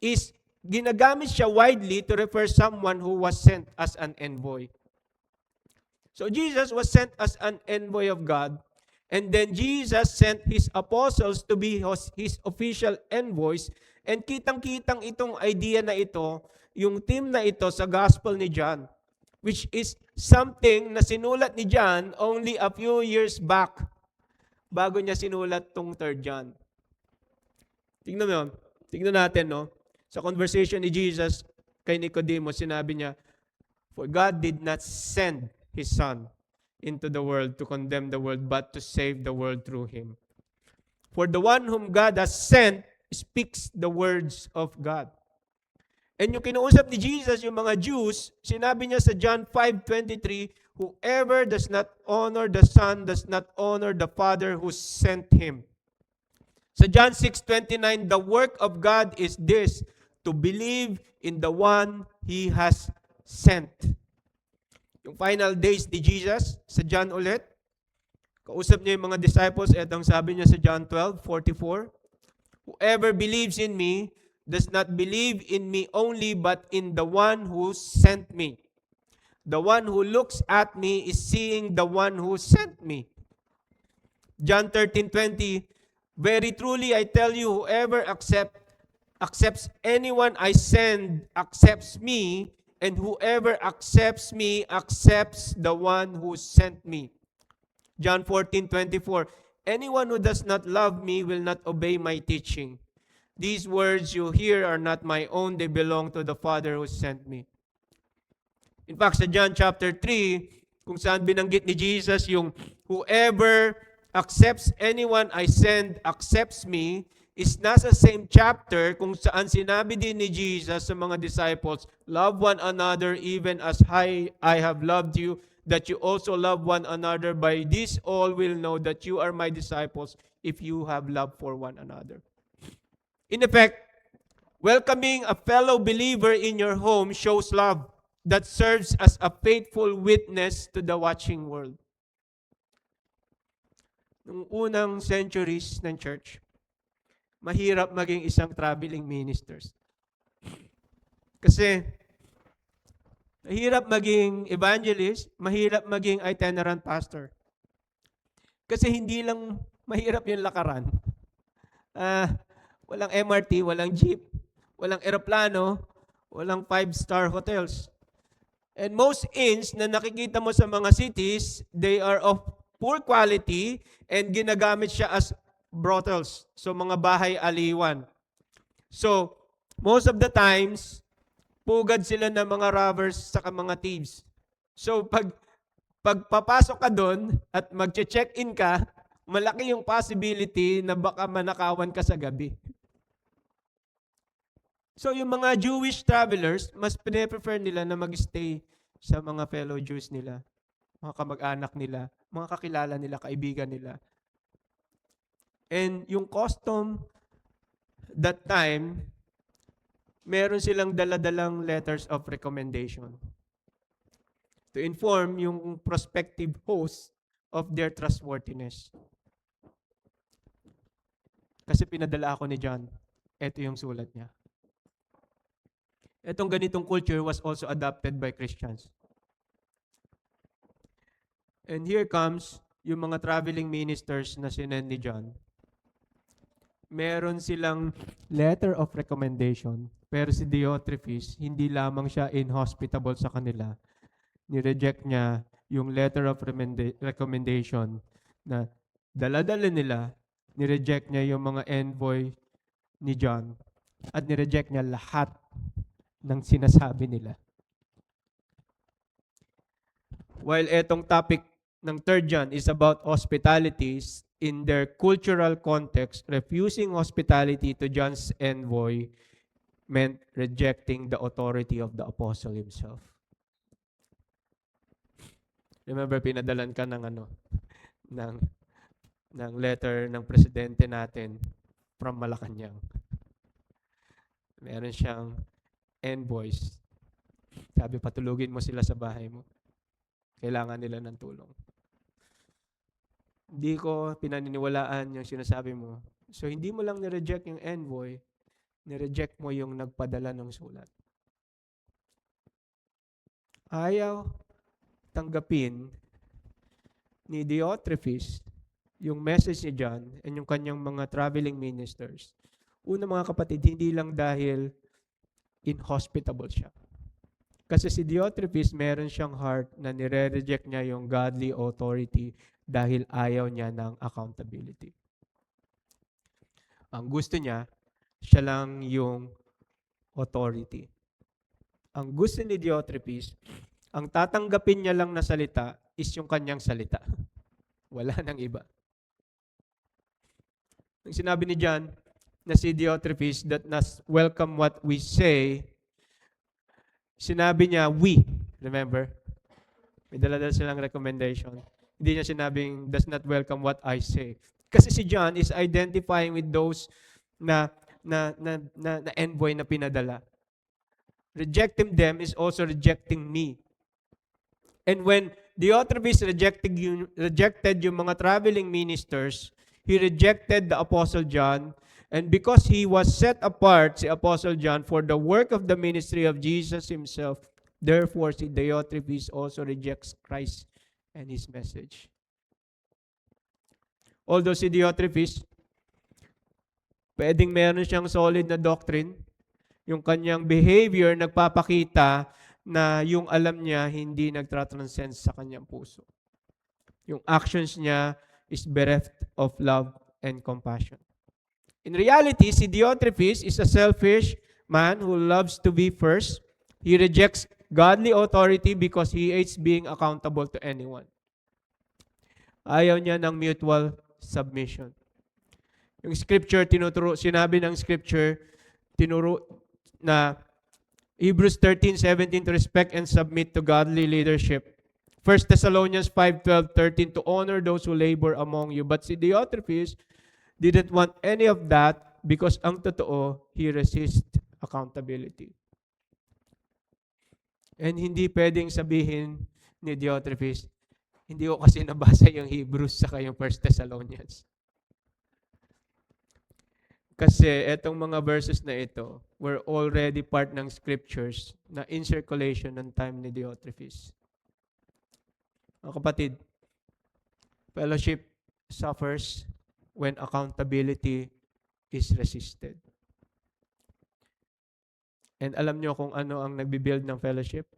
is ginagamit siya widely to refer someone who was sent as an envoy. So Jesus was sent as an envoy of God, and then Jesus sent His apostles to be His official envoys, and kitang-kitang itong idea na ito, yung theme na ito sa Gospel ni John, which is something na sinulat ni John only a few years back, bago niya sinulat tong 3 John. Tingnan natin, no? Sa conversation ni Jesus kay Nicodemus, sinabi niya, "For God did not send His Son into the world to condemn the world, but to save the world through Him. For the one whom God has sent speaks the words of God." And yung kinuusap ni Jesus, yung mga Jews, sinabi niya sa John 5:23, Whoever does not honor the Son does not honor the Father who sent him. Sa John 6:29, the work of God is this, to believe in the one He has sent. Yung final days ni Jesus, sa John ulit, kausap niya yung mga disciples, etong sabi niya sa John 12:44, whoever believes in me does not believe in me only, but in the one who sent me. The one who looks at me is seeing the one who sent me. John 13:20, very truly I tell you, whoever accepts anyone I send accepts me, and whoever accepts me accepts the one who sent me. John 14:24, anyone who does not love me will not obey my teaching. These words you hear are not my own, they belong to the Father who sent me. In fact, sa John chapter 3, kung saan binanggit ni Jesus yung whoever accepts anyone I send accepts me, is nasa same chapter kung saan sinabi din ni Jesus sa mga disciples, love one another even as I have loved you, that you also love one another. By this all will know that you are my disciples if you have love for one another. In effect, welcoming a fellow believer in your home shows love that serves as a faithful witness to the watching world. Noong unang centuries ng church, mahirap maging isang traveling ministers. Kasi mahirap maging evangelist, mahirap maging itinerant pastor. Kasi hindi lang mahirap yung lakaran. Walang MRT, walang jeep, walang eroplano, walang 5-star hotels. And most inns na nakikita mo sa mga cities, they are of poor quality and ginagamit siya as brothels. So mga bahay aliwan. So most of the times, pugad sila ng mga robbers saka mga thieves. So pag papasok ka doon at magche-check-in ka, malaki yung possibility na baka manakawan ka sa gabi. So yung mga Jewish travelers, mas prefer nila na mag-stay sa mga fellow Jews nila, mga kamag-anak nila, mga kakilala nila, kaibigan nila. And yung custom that time, meron silang daladalang letters of recommendation to inform yung prospective host of their trustworthiness. Kasi pinadala ako ni John. Ito yung sulat niya. Itong ganitong culture was also adopted by Christians. And here comes yung mga traveling ministers na sinend ni John. Meron silang letter of recommendation, pero si Diotrephes, hindi lamang siya inhospitable sa kanila. Ni-reject niya yung letter of recommendation na dala-dala nila, ni-reject niya yung mga envoy ni John, at ni-reject niya lahat ng sinasabi nila. While etong topic ng 3rd John is about hospitalities, in their cultural context, refusing hospitality to John's envoy meant rejecting the authority of the apostle himself. Remember, pinadalan ka ng letter ng presidente natin from Malacanang. Meron siyang envoys. Sabi, patulugin mo sila sa bahay mo. Kailangan nila ng tulong. Hindi ko pinaniniwalaan yung sinasabi mo. So, hindi mo lang nireject yung envoy, nireject mo yung nagpadala ng sulat. Ayaw tanggapin ni Diotrephes yung message ni John and yung kanyang mga traveling ministers. Una mga kapatid, hindi lang dahil inhospitable siya. Kasi si Diotrephes, meron siyang heart na nire-reject niya yung godly authority dahil ayaw niya ng accountability. Ang gusto niya, siya lang yung authority. Ang gusto ni Diotrephes, ang tatanggapin niya lang na salita is yung kanyang salita. Wala nang iba. Nang sinabi ni John na si Diotrephes that nas welcome what we say, sinabi niya we, remember? May dala-dala silang recommendation. Hindi niya sinabing, does not welcome what I say. Kasi si John is identifying with those na envoy na pinadala. Rejecting them is also rejecting me. And when Diotrephes rejected yung mga traveling ministers, he rejected the Apostle John. And because he was set apart, si Apostle John, for the work of the ministry of Jesus himself, therefore si Diotrephes also rejects Christ and his message. Although si Diotrephes, pwedeng meron siyang solid na doctrine, yung kanyang behavior nagpapakita na yung alam niya hindi nagtra-transcend sa kanyang puso. Yung actions niya is bereft of love and compassion. In reality, si Diotrephes is a selfish man who loves to be first. He rejects godly authority because he hates being accountable to anyone. Ayaw niya ng mutual submission. Yung scripture, sinabi ng scripture, tinuro na Hebrews 13:17 to respect and submit to godly leadership. 1 Thessalonians 5:12-13 to honor those who labor among you. But si Diotrephes didn't want any of that because ang totoo, he resists accountability. And hindi pwedeng sabihin ni Diotrephes, hindi ko kasi nabasa yung Hebrews saka yung 1 Thessalonians. Kasi etong mga verses na ito were already part ng scriptures na in circulation ng time ni Diotrephes. Mga kapatid, fellowship suffers when accountability is resisted. And alam nyo kung ano ang nagbibuild ng fellowship?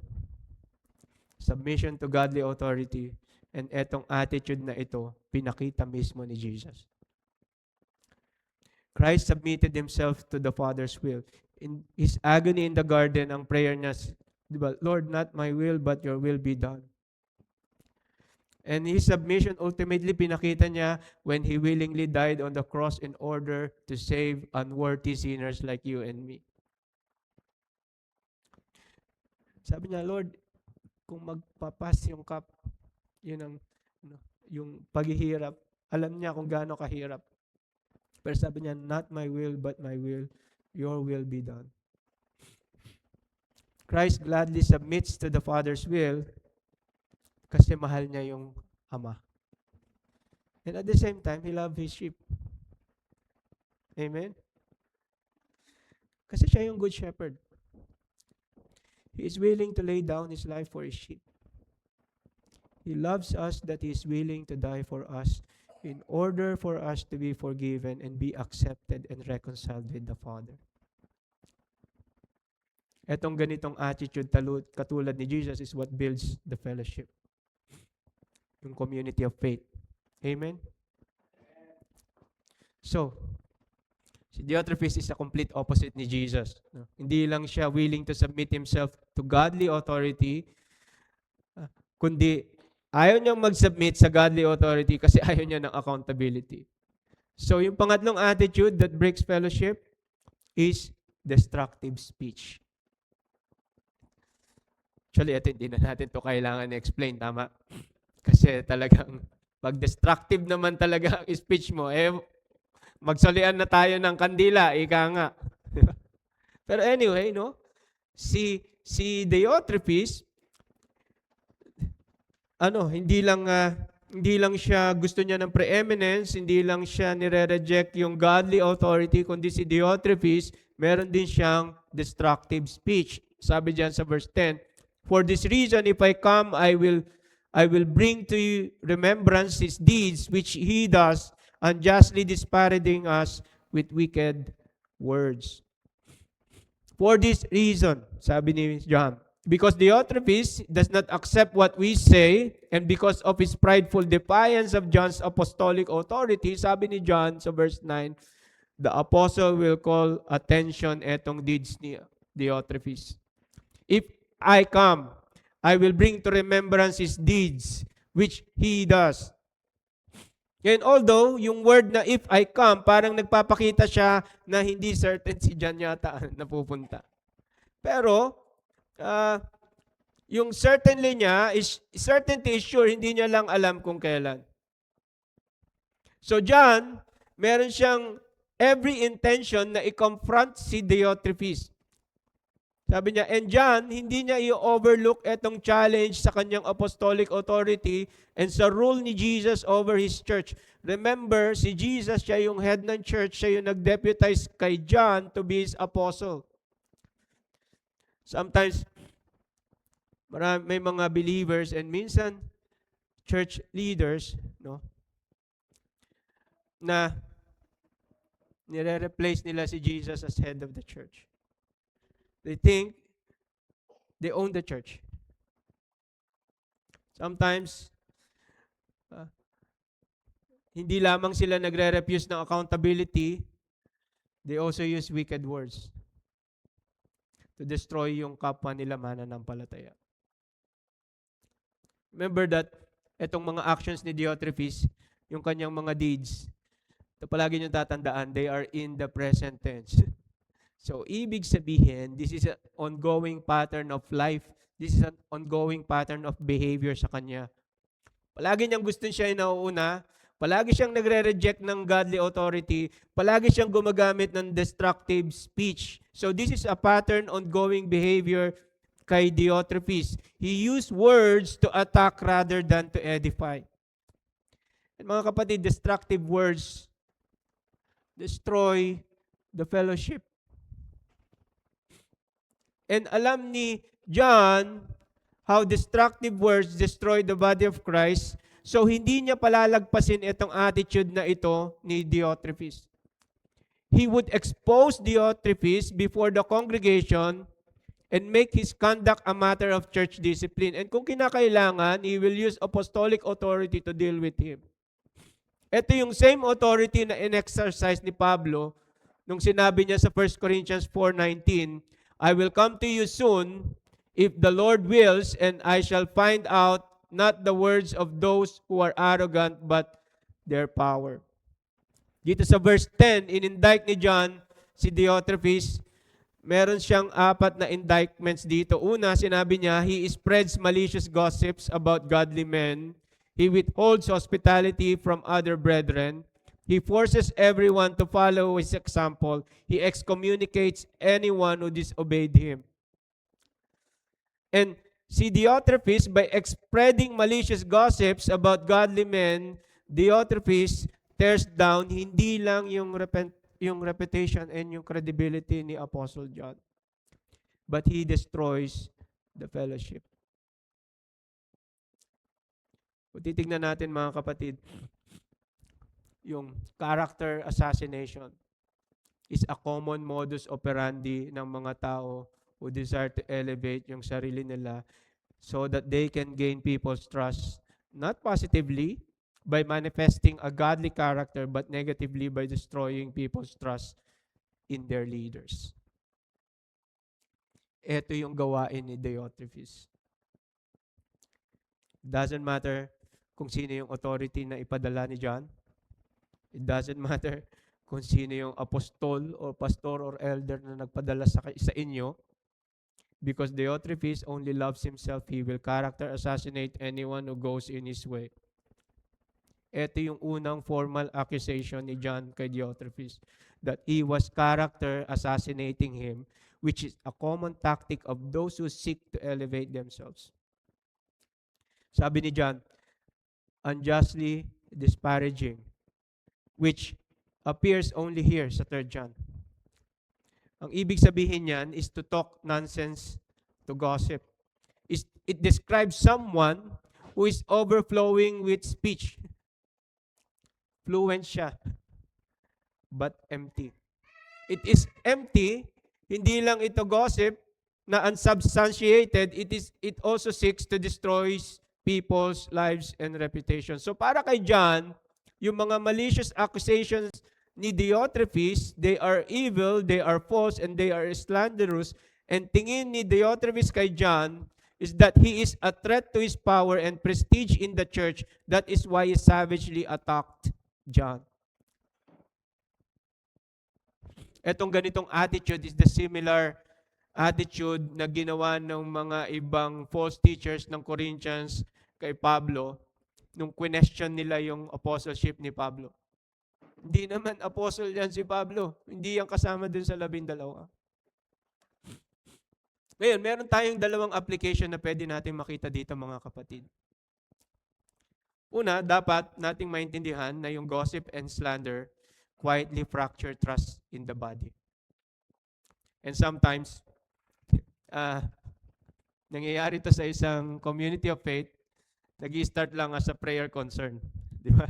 Submission to godly authority. And etong attitude na ito, pinakita mismo ni Jesus. Christ submitted himself to the Father's will. In his agony in the garden, ang prayer niya, diba, Lord, not my will, but your will be done. And his submission ultimately pinakita niya when he willingly died on the cross in order to save unworthy sinners like you and me. Sabi niya, Lord, kung magpapas yung cup, yun ang, yung paghihirap, alam niya kung gaano kahirap. Pero sabi niya, not my will, but my will, your will be done. Christ gladly submits to the Father's will kasi mahal niya yung Ama. And at the same time, He loved His sheep. Amen? Kasi siya yung good shepherd. He is willing to lay down His life for His sheep. He loves us that He is willing to die for us in order for us to be forgiven and be accepted and reconciled with the Father. Etong ganitong attitude katulad ni Jesus is what builds the fellowship. Yung community of faith. Amen? So, si Diotrephes is a complete opposite ni Jesus. No? Hindi lang siya willing to submit himself to godly authority, kundi ayaw niyang mag-submit sa godly authority kasi ayaw niya ng accountability. So, yung pangatlong attitude that breaks fellowship is destructive speech. Actually, ito hindi na natin to kailangan i-explain, tama? Kasi talagang pag destructive naman talaga ang speech mo, magsalian na tayo ng kandila, ika nga. Pero anyway, no? Si Diotrephes, hindi lang siya gusto niya ng preeminence, hindi lang siya nire-reject yung godly authority, kundi si Diotrephes, meron din siyang destructive speech. Sabi diyan sa verse 10, for this reason, if I come, I will bring to you remembrance his deeds, which he does, unjustly disparaging us with wicked words. For this reason, sabi ni John, because Diotrephes does not accept what we say, and because of his prideful defiance of John's apostolic authority, sabi ni John sa verse 9, the apostle will call attention etong deeds ni Diotrephes. If I come, I will bring to remembrance his deeds, which he does. And although, yung word na if I come, parang nagpapakita siya na hindi certain si John yata napupunta. Pero, Yung certainly niya, certainty is sure, hindi niya lang alam kung kailan. So John, meron siyang every intention na i-confront si Diotrephes. Sabi niya, and John, hindi niya i-overlook etong challenge sa kanyang apostolic authority and sa rule ni Jesus over His church. Remember, si Jesus, siya yung head ng church, siya yung nag-deputize kay John to be his apostle. Sometimes, may mga believers and minsan, church leaders, no, na nire-replace nila si Jesus as head of the church. They think they own the church. Sometimes, hindi lamang sila nagre-refuse ng accountability, they also use wicked words to destroy yung kapwa nila mananampalataya. Remember that itong mga actions ni Diotrephes, yung kanyang mga deeds, ito palagi nyo tatandaan, they are in the present tense. So, ibig sabihin, this is an ongoing pattern of life. This is an ongoing pattern of behavior sa kanya. Palagi niyang gusto siya yung nauuna. Palagi siyang nagre-reject ng godly authority. Palagi siyang gumagamit ng destructive speech. So, this is a pattern ongoing behavior kay Diotrephes. He used words to attack rather than to edify. And mga kapatid, destructive words destroy the fellowship. And alam ni John how destructive words destroy the body of Christ. So, hindi niya palalagpasin itong attitude na ito ni Diotrephes. He would expose Diotrephes before the congregation and make his conduct a matter of church discipline. And kung kinakailangan, he will use apostolic authority to deal with him. Ito yung same authority na in-exercise ni Pablo nung sinabi niya sa 1 Corinthians 4:19, I will come to you soon, if the Lord wills, and I shall find out not the words of those who are arrogant, but their power. Dito sa verse 10, in-indict ni John si Diotrephes. Meron siyang 4 na indictments dito. Una, sinabi niya, he spreads malicious gossips about godly men. He withholds hospitality from other brethren. He forces everyone to follow his example. He excommunicates anyone who disobeyed him. And si Diotrephes, by spreading malicious gossips about godly men, Diotrephes tears down hindi lang yung reputation and yung credibility ni Apostle John, but he destroys the fellowship. Kung titignan natin mga kapatid, yung character assassination is a common modus operandi ng mga tao who desire to elevate yung sarili nila so that they can gain people's trust, not positively by manifesting a godly character, but negatively by destroying people's trust in their leaders. Ito yung gawain ni Diotrephes. Doesn't matter kung sino yung authority na ipadala ni John. It doesn't matter kung sino yung apostol or pastor or elder na nagpadala sa inyo. Because Diotrephes only loves himself, he will character assassinate anyone who goes in his way. Ito yung unang formal accusation ni John kay Diotrephes, that he was character assassinating him, which is a common tactic of those who seek to elevate themselves. Sabi ni John, unjustly disparaging, which appears only here sa 3 John. Ang ibig sabihin niyan is to talk nonsense, to gossip. It describes someone who is overflowing with speech. Fluent siya, but empty. It is empty, hindi lang ito gossip na unsubstantiated, it also seeks to destroy people's lives and reputation. So para kay John, yung mga malicious accusations ni Diotrephes, they are evil, they are false, and they are slanderous. And tingin ni Diotrephes kay John is that he is a threat to his power and prestige in the church. That is why he savagely attacked John. Etong ganitong attitude is the similar attitude na ginawa ng mga ibang false teachers ng Corinthians kay Pablo nung question nila yung apostleship ni Pablo. Hindi naman apostle yan si Pablo. Hindi yan kasama dun sa 12. Ngayon, meron tayong dalawang application na pwede natin makita dito mga kapatid. Una, dapat nating maintindihan na yung gossip and slander quietly fracture trust in the body. And sometimes, nangyayari to sa isang community of faith, nag-i-start lang as a prayer concern. Di ba?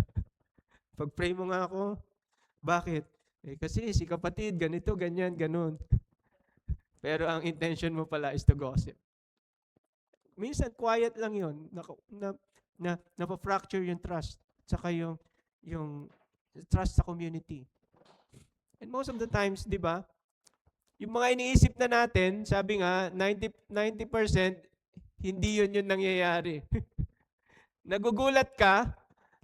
Pag-pray mo nga ako, bakit? Kasi si kapatid, ganito, ganyan, ganun. Pero ang intention mo pala is to gossip. Minsan, quiet lang yun. Napa-fracture yung trust. Saka yung trust sa community. And most of the times, di ba, yung mga iniisip na natin, sabi nga, 90% hindi yun nangyayari. Nagugulat ka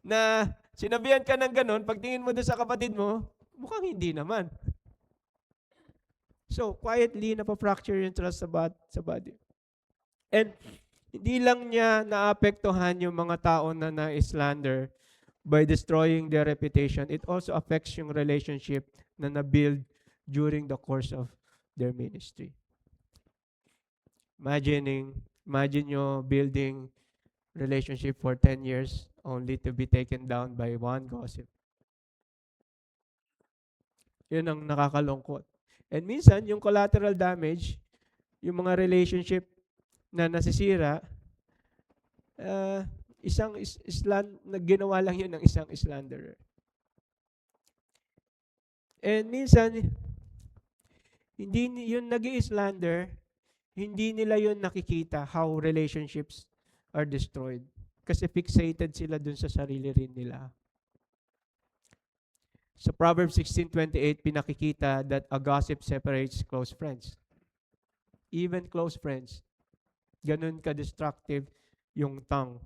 na sinabihan ka ng ganun, pagtingin mo doon sa kapatid mo, mukhang hindi naman. So, quietly, napa-fracture yung trust sa body. And hindi lang niya naapektuhan yung mga tao na na-slander by destroying their reputation. It also affects yung relationship na na-build during the course of their ministry. Imagine nyo building relationship for 10 years only to be taken down by one gossip. Yun ang nakakalungkot. And minsan, yung collateral damage, yung mga relationship na nasisira, ginawa lang yun ng isang slanderer. And minsan, hindi yun nag-i-slander, hindi nila yun nakikita how relationships are destroyed. Kasi fixated sila dun sa sarili rin nila. Sa Proverbs 16:28, pinakikita that a gossip separates close friends. Even close friends. Ganun ka-destructive yung tongue.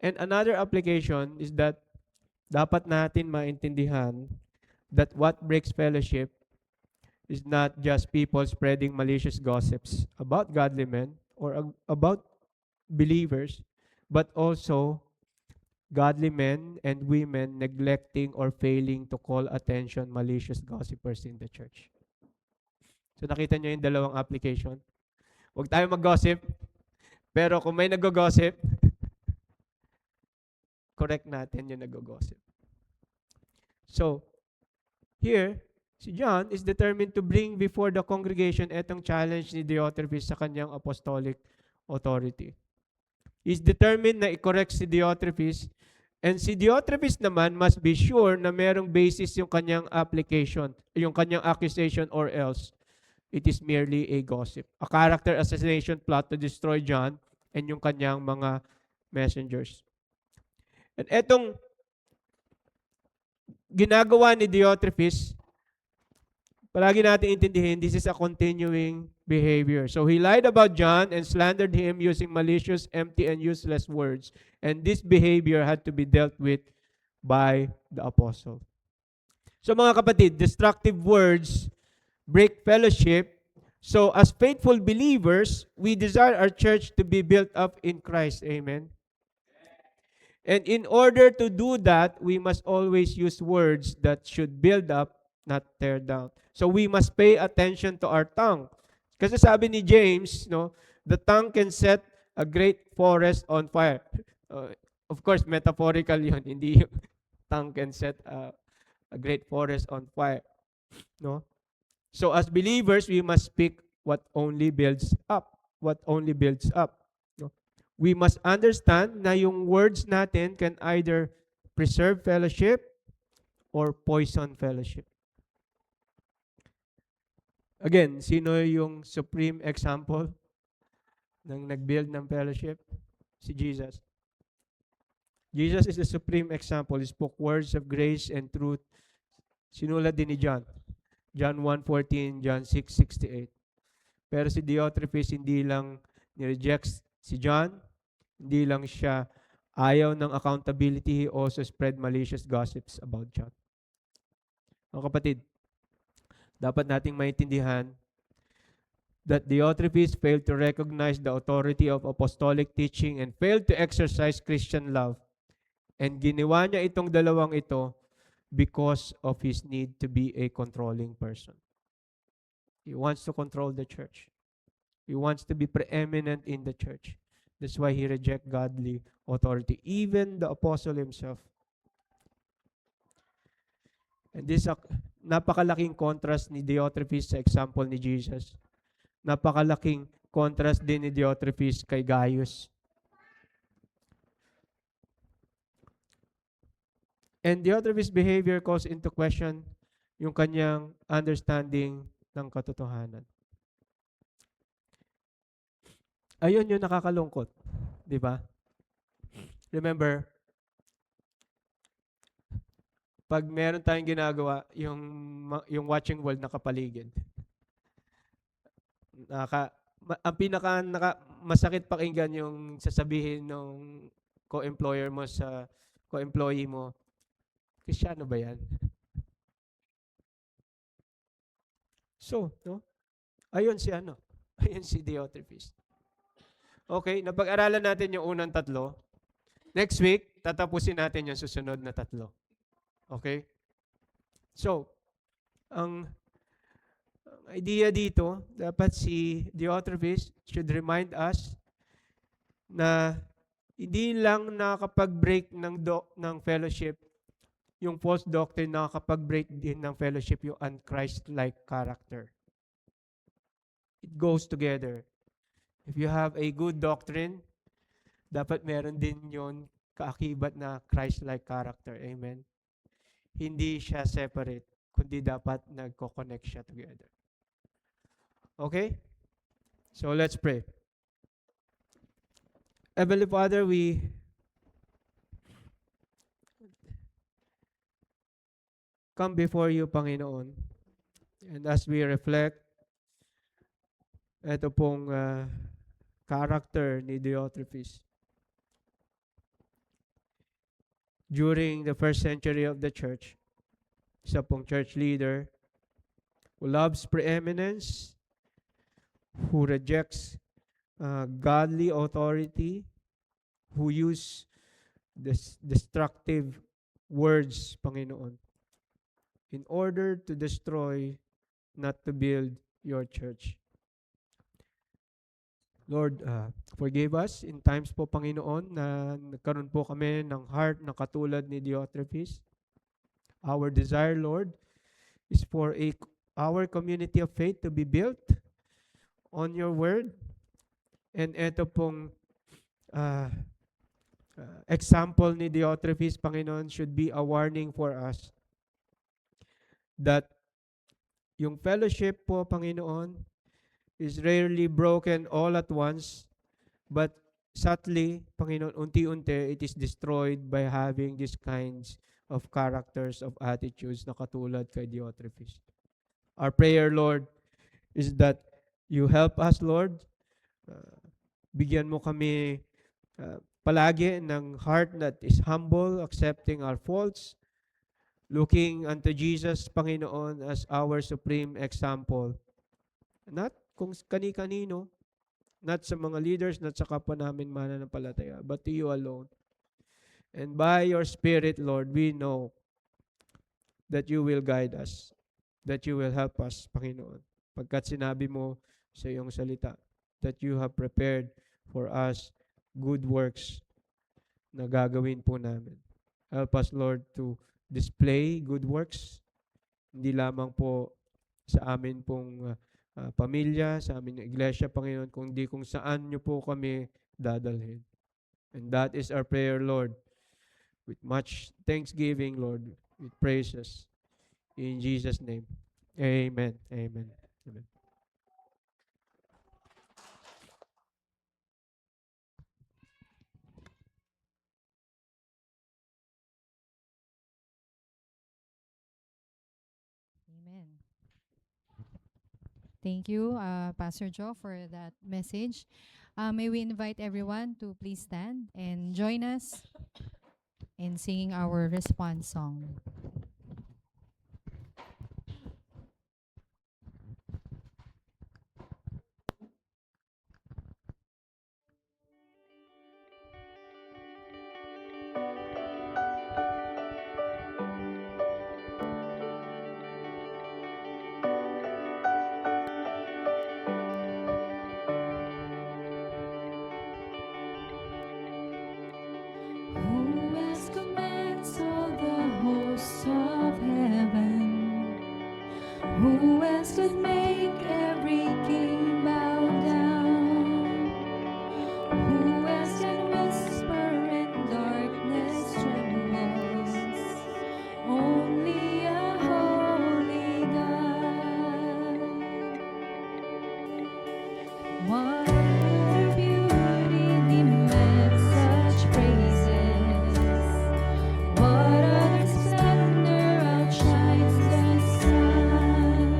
And another application is that dapat natin maintindihan that what breaks fellowship is not just people spreading malicious gossips about godly men or about believers, but also godly men and women neglecting or failing to call attention malicious gossipers in the church. So nakita nyo yung dalawang application. Huwag tayo mag-gossip, pero kung may nag-gossip, correct natin yung nag-gossip. So, here, si John is determined to bring before the congregation etong challenge ni Diotrephes sa kanyang apostolic authority. He's determined na i-correct si Diotrephes, and si Diotrephes naman must be sure na merong basis yung kanyang application, yung kanyang accusation, or else it is merely a gossip. A character assassination plot to destroy John and yung kanyang mga messengers. And etong ginagawa ni Diotrephes, palagi natin intindihin, this is a continuing behavior. So he lied about John and slandered him using malicious, empty, and useless words. And this behavior had to be dealt with by the apostle. So mga kapatid, destructive words break fellowship. So as faithful believers, we desire our church to be built up in Christ. Amen. And in order to do that, we must always use words that should build up, not tear down. So we must pay attention to our tongue. Kasi sabi ni James, no, the tongue can set a great forest on fire. Of course, metaphorical yun. Hindi yung tongue can set a great forest on fire. No? So as believers, we must speak what only builds up. What only builds up. No? We must understand na yung words natin can either preserve fellowship or poison fellowship. Again, sino yung supreme example ng nag-build ng fellowship? Si Jesus. Jesus is the supreme example. He spoke words of grace and truth. Sinulat din ni John. John 1:14, John 6:68. Pero si Diotrephes hindi lang ni-reject si John, hindi lang siya ayaw ng accountability, he also spread malicious gossips about John. Mga kapatid, dapat nating maintindihan that Diotrephes failed to recognize the authority of apostolic teaching and failed to exercise Christian love. And ginawa niya itong dalawang ito because of his need to be a controlling person. He wants to control the church. He wants to be preeminent in the church. That's why he rejects godly authority, even the apostle himself. And this napakalaking contrast ni Diotrephes sa example ni Jesus. Napakalaking contrast din ni Diotrephes kay Gaius. And Diotrephes' behavior calls into question yung kanyang understanding ng katotohanan. Ayun yung nakakalungkot. Di ba? Remember, pag meron tayong ginagawa, yung watching world nakapaligid. Ang masakit pakinggan yung sasabihin ng co-employer mo sa co-employee mo, Kristiyano ba yan? So, no? Ayun si Diotrephes. Okay, napag-aralan natin yung unang tatlo. Next week, tatapusin natin yung susunod na tatlo. Okay? So, ang idea dito, dapat si Diotrephes should remind us na hindi lang nakakapag-break ng fellowship, yung false doctrine, nakakapag-break din ng fellowship yung un-Christ-like character. It goes together. If you have a good doctrine, dapat meron din yon kaakibat na Christ-like character. Amen? Hindi siya separate, kundi dapat nagko-connect siya together. Okay? So let's pray. Heavenly Father, we come before you, Panginoon. And as we reflect, ito pong character ni Diotrephes. During the first century of the church, isa pong church leader who loves preeminence, who rejects godly authority, who use destructive words, Panginoon, in order to destroy, not to build your church. Lord, forgive us in times po, Panginoon, na nagkaroon po kami ng heart na katulad ni Diotrephes. Our desire, Lord, is for our community of faith to be built on your word. And ito pong example ni Diotrephes, Panginoon, should be a warning for us that yung fellowship po, Panginoon, is rarely broken all at once, but subtly, Panginoon, unti-unti, it is destroyed by having these kinds of characters, of attitudes na katulad kay Diotrephes. Our prayer, Lord, is that you help us, Lord. Bigyan mo kami palagi ng heart that is humble, accepting our faults, looking unto Jesus, Panginoon, as our supreme example. Not kung kani-kanino, not sa mga leaders, not sa kapwa namin mananampalataya, but to you alone. And by your Spirit, Lord, we know that you will guide us, that you will help us, Panginoon. Pagkat sinabi mo sa iyong salita, that you have prepared for us good works na gagawin po namin. Help us, Lord, to display good works, hindi lamang po sa amin pong pamilya, sa aming iglesia, Panginoon, kundi kung saan nyo po kami dadalhin. And that is our prayer, Lord. With much thanksgiving, Lord, with praises. In Jesus' name. Amen. Amen. Amen. Amen. Thank you, Pastor Joe, for that message. May we invite everyone to please stand and join us in singing our response song. Who else could make every king bow down? Who else can whisper and darkness trembles? Only a holy God. What other beauty demands such praises? What other splendor outshines the sun?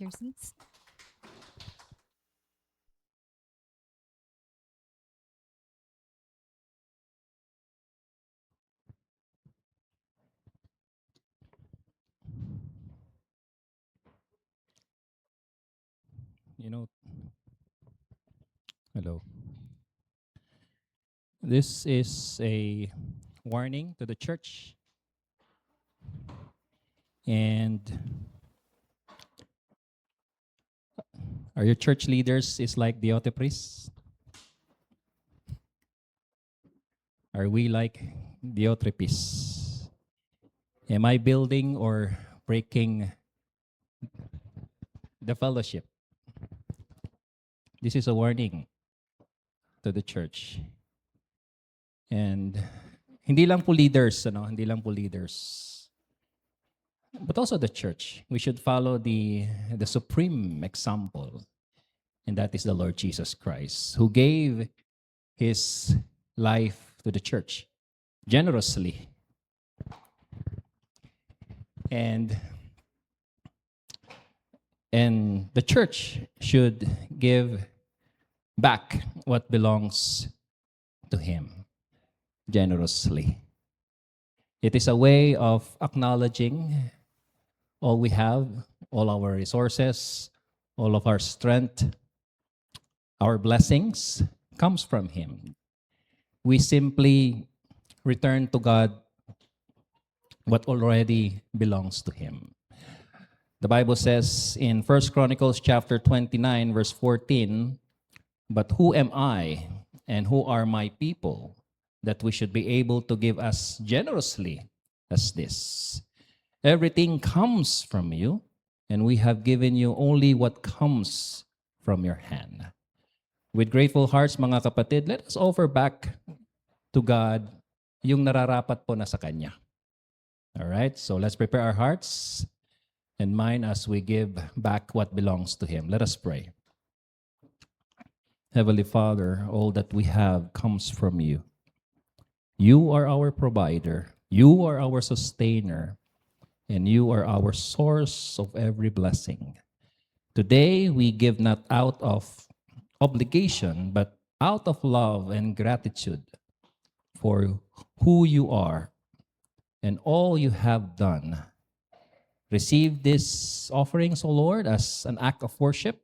Take your seats. You know, hello. This is a warning to the church. And are your church leaders is like the Otepris? Are we like the Otrepis? Am I building or breaking the fellowship? This is a warning to the church. And hindi lang po leaders, hindi lang po leaders. But also the church. We should follow the supreme example. And that is the Lord Jesus Christ, who gave his life to the church generously. And the church should give back what belongs to him generously. It is a way of acknowledging all we have, all our resources, all of our strength, our blessings comes from him. We simply return to God what already belongs to him. The Bible says in 1 Chronicles chapter 29 verse 14, "But who am I and who are my people that we should be able to give as generously as this? Everything comes from you, and we have given you only what comes from your hand." With grateful hearts, mga kapatid, let us offer back to God yung nararapat po na sa Kanya. All right, so let's prepare our hearts and mind as we give back what belongs to him. Let us pray. Heavenly Father, all that we have comes from you. You are our provider. You are our sustainer. And you are our source of every blessing. Today, we give not out of obligation, but out of love and gratitude for who you are and all you have done. Receive these offerings, O Lord, as an act of worship.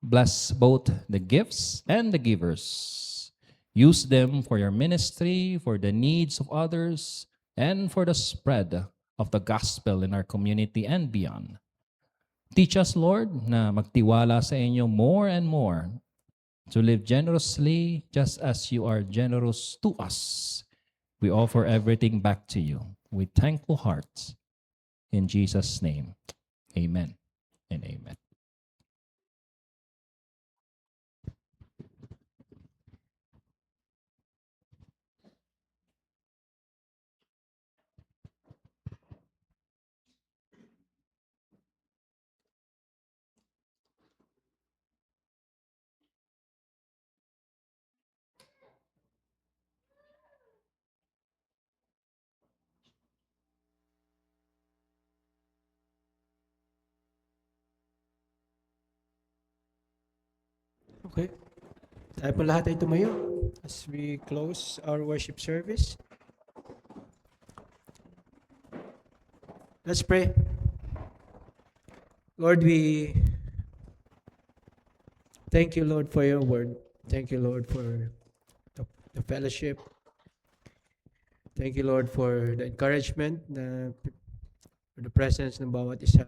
Bless both the gifts and the givers. Use them for your ministry, for the needs of others, and for the spread of the gospel in our community and beyond. Teach us, Lord, na magtiwala sa inyo more and more, to live generously just as you are generous to us. We offer everything back to you with thankful hearts. In Jesus' name, amen and amen. Okay. Tayo po lahat ay tumayo as we close our worship service. Let's pray. Lord, we thank you, Lord, for your word. Thank you, Lord, for the fellowship. Thank you, Lord, for the encouragement, for the presence ng bawat isa,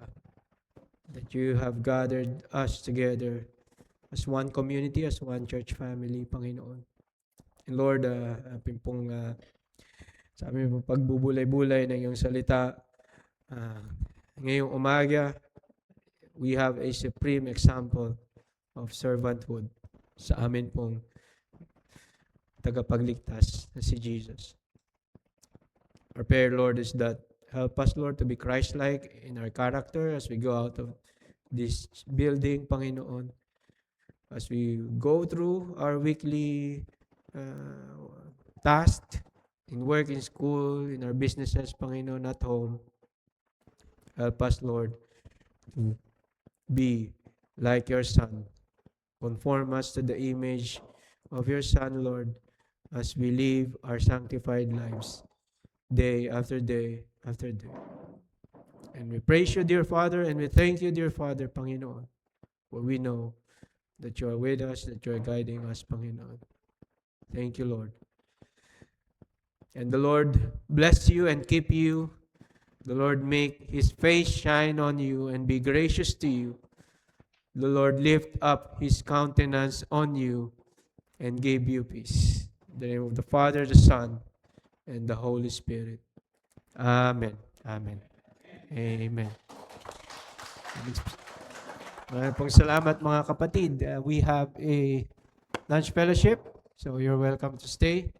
that you have gathered us together as one community, as one church family, Panginoon. And Lord, sa aming pagbubulay-bulay ng iyong salita, ngayong umaga, we have a supreme example of servanthood sa amin pong tagapagligtas na si Jesus. Our prayer, Lord, is that help us, Lord, to be Christ-like in our character as we go out of this building, Panginoon. As we go through our weekly tasks in work, in school, in our businesses, Panginoon, at home. Help us, Lord, to be like your Son. Conform us to the image of your Son, Lord, as we live our sanctified lives day after day after day. And we praise you, dear Father, and we thank you, dear Father, Panginoon, for we know that you are with us, that you are guiding us, Panginoon. Thank you, Lord. And the Lord bless you and keep you. The Lord make his face shine on you and be gracious to you. The Lord lift up his countenance on you and give you peace. In the name of the Father, the Son, and the Holy Spirit. Amen. Amen. Amen. Maraming pong salamat mga kapatid. We have a lunch fellowship, so you're welcome to stay.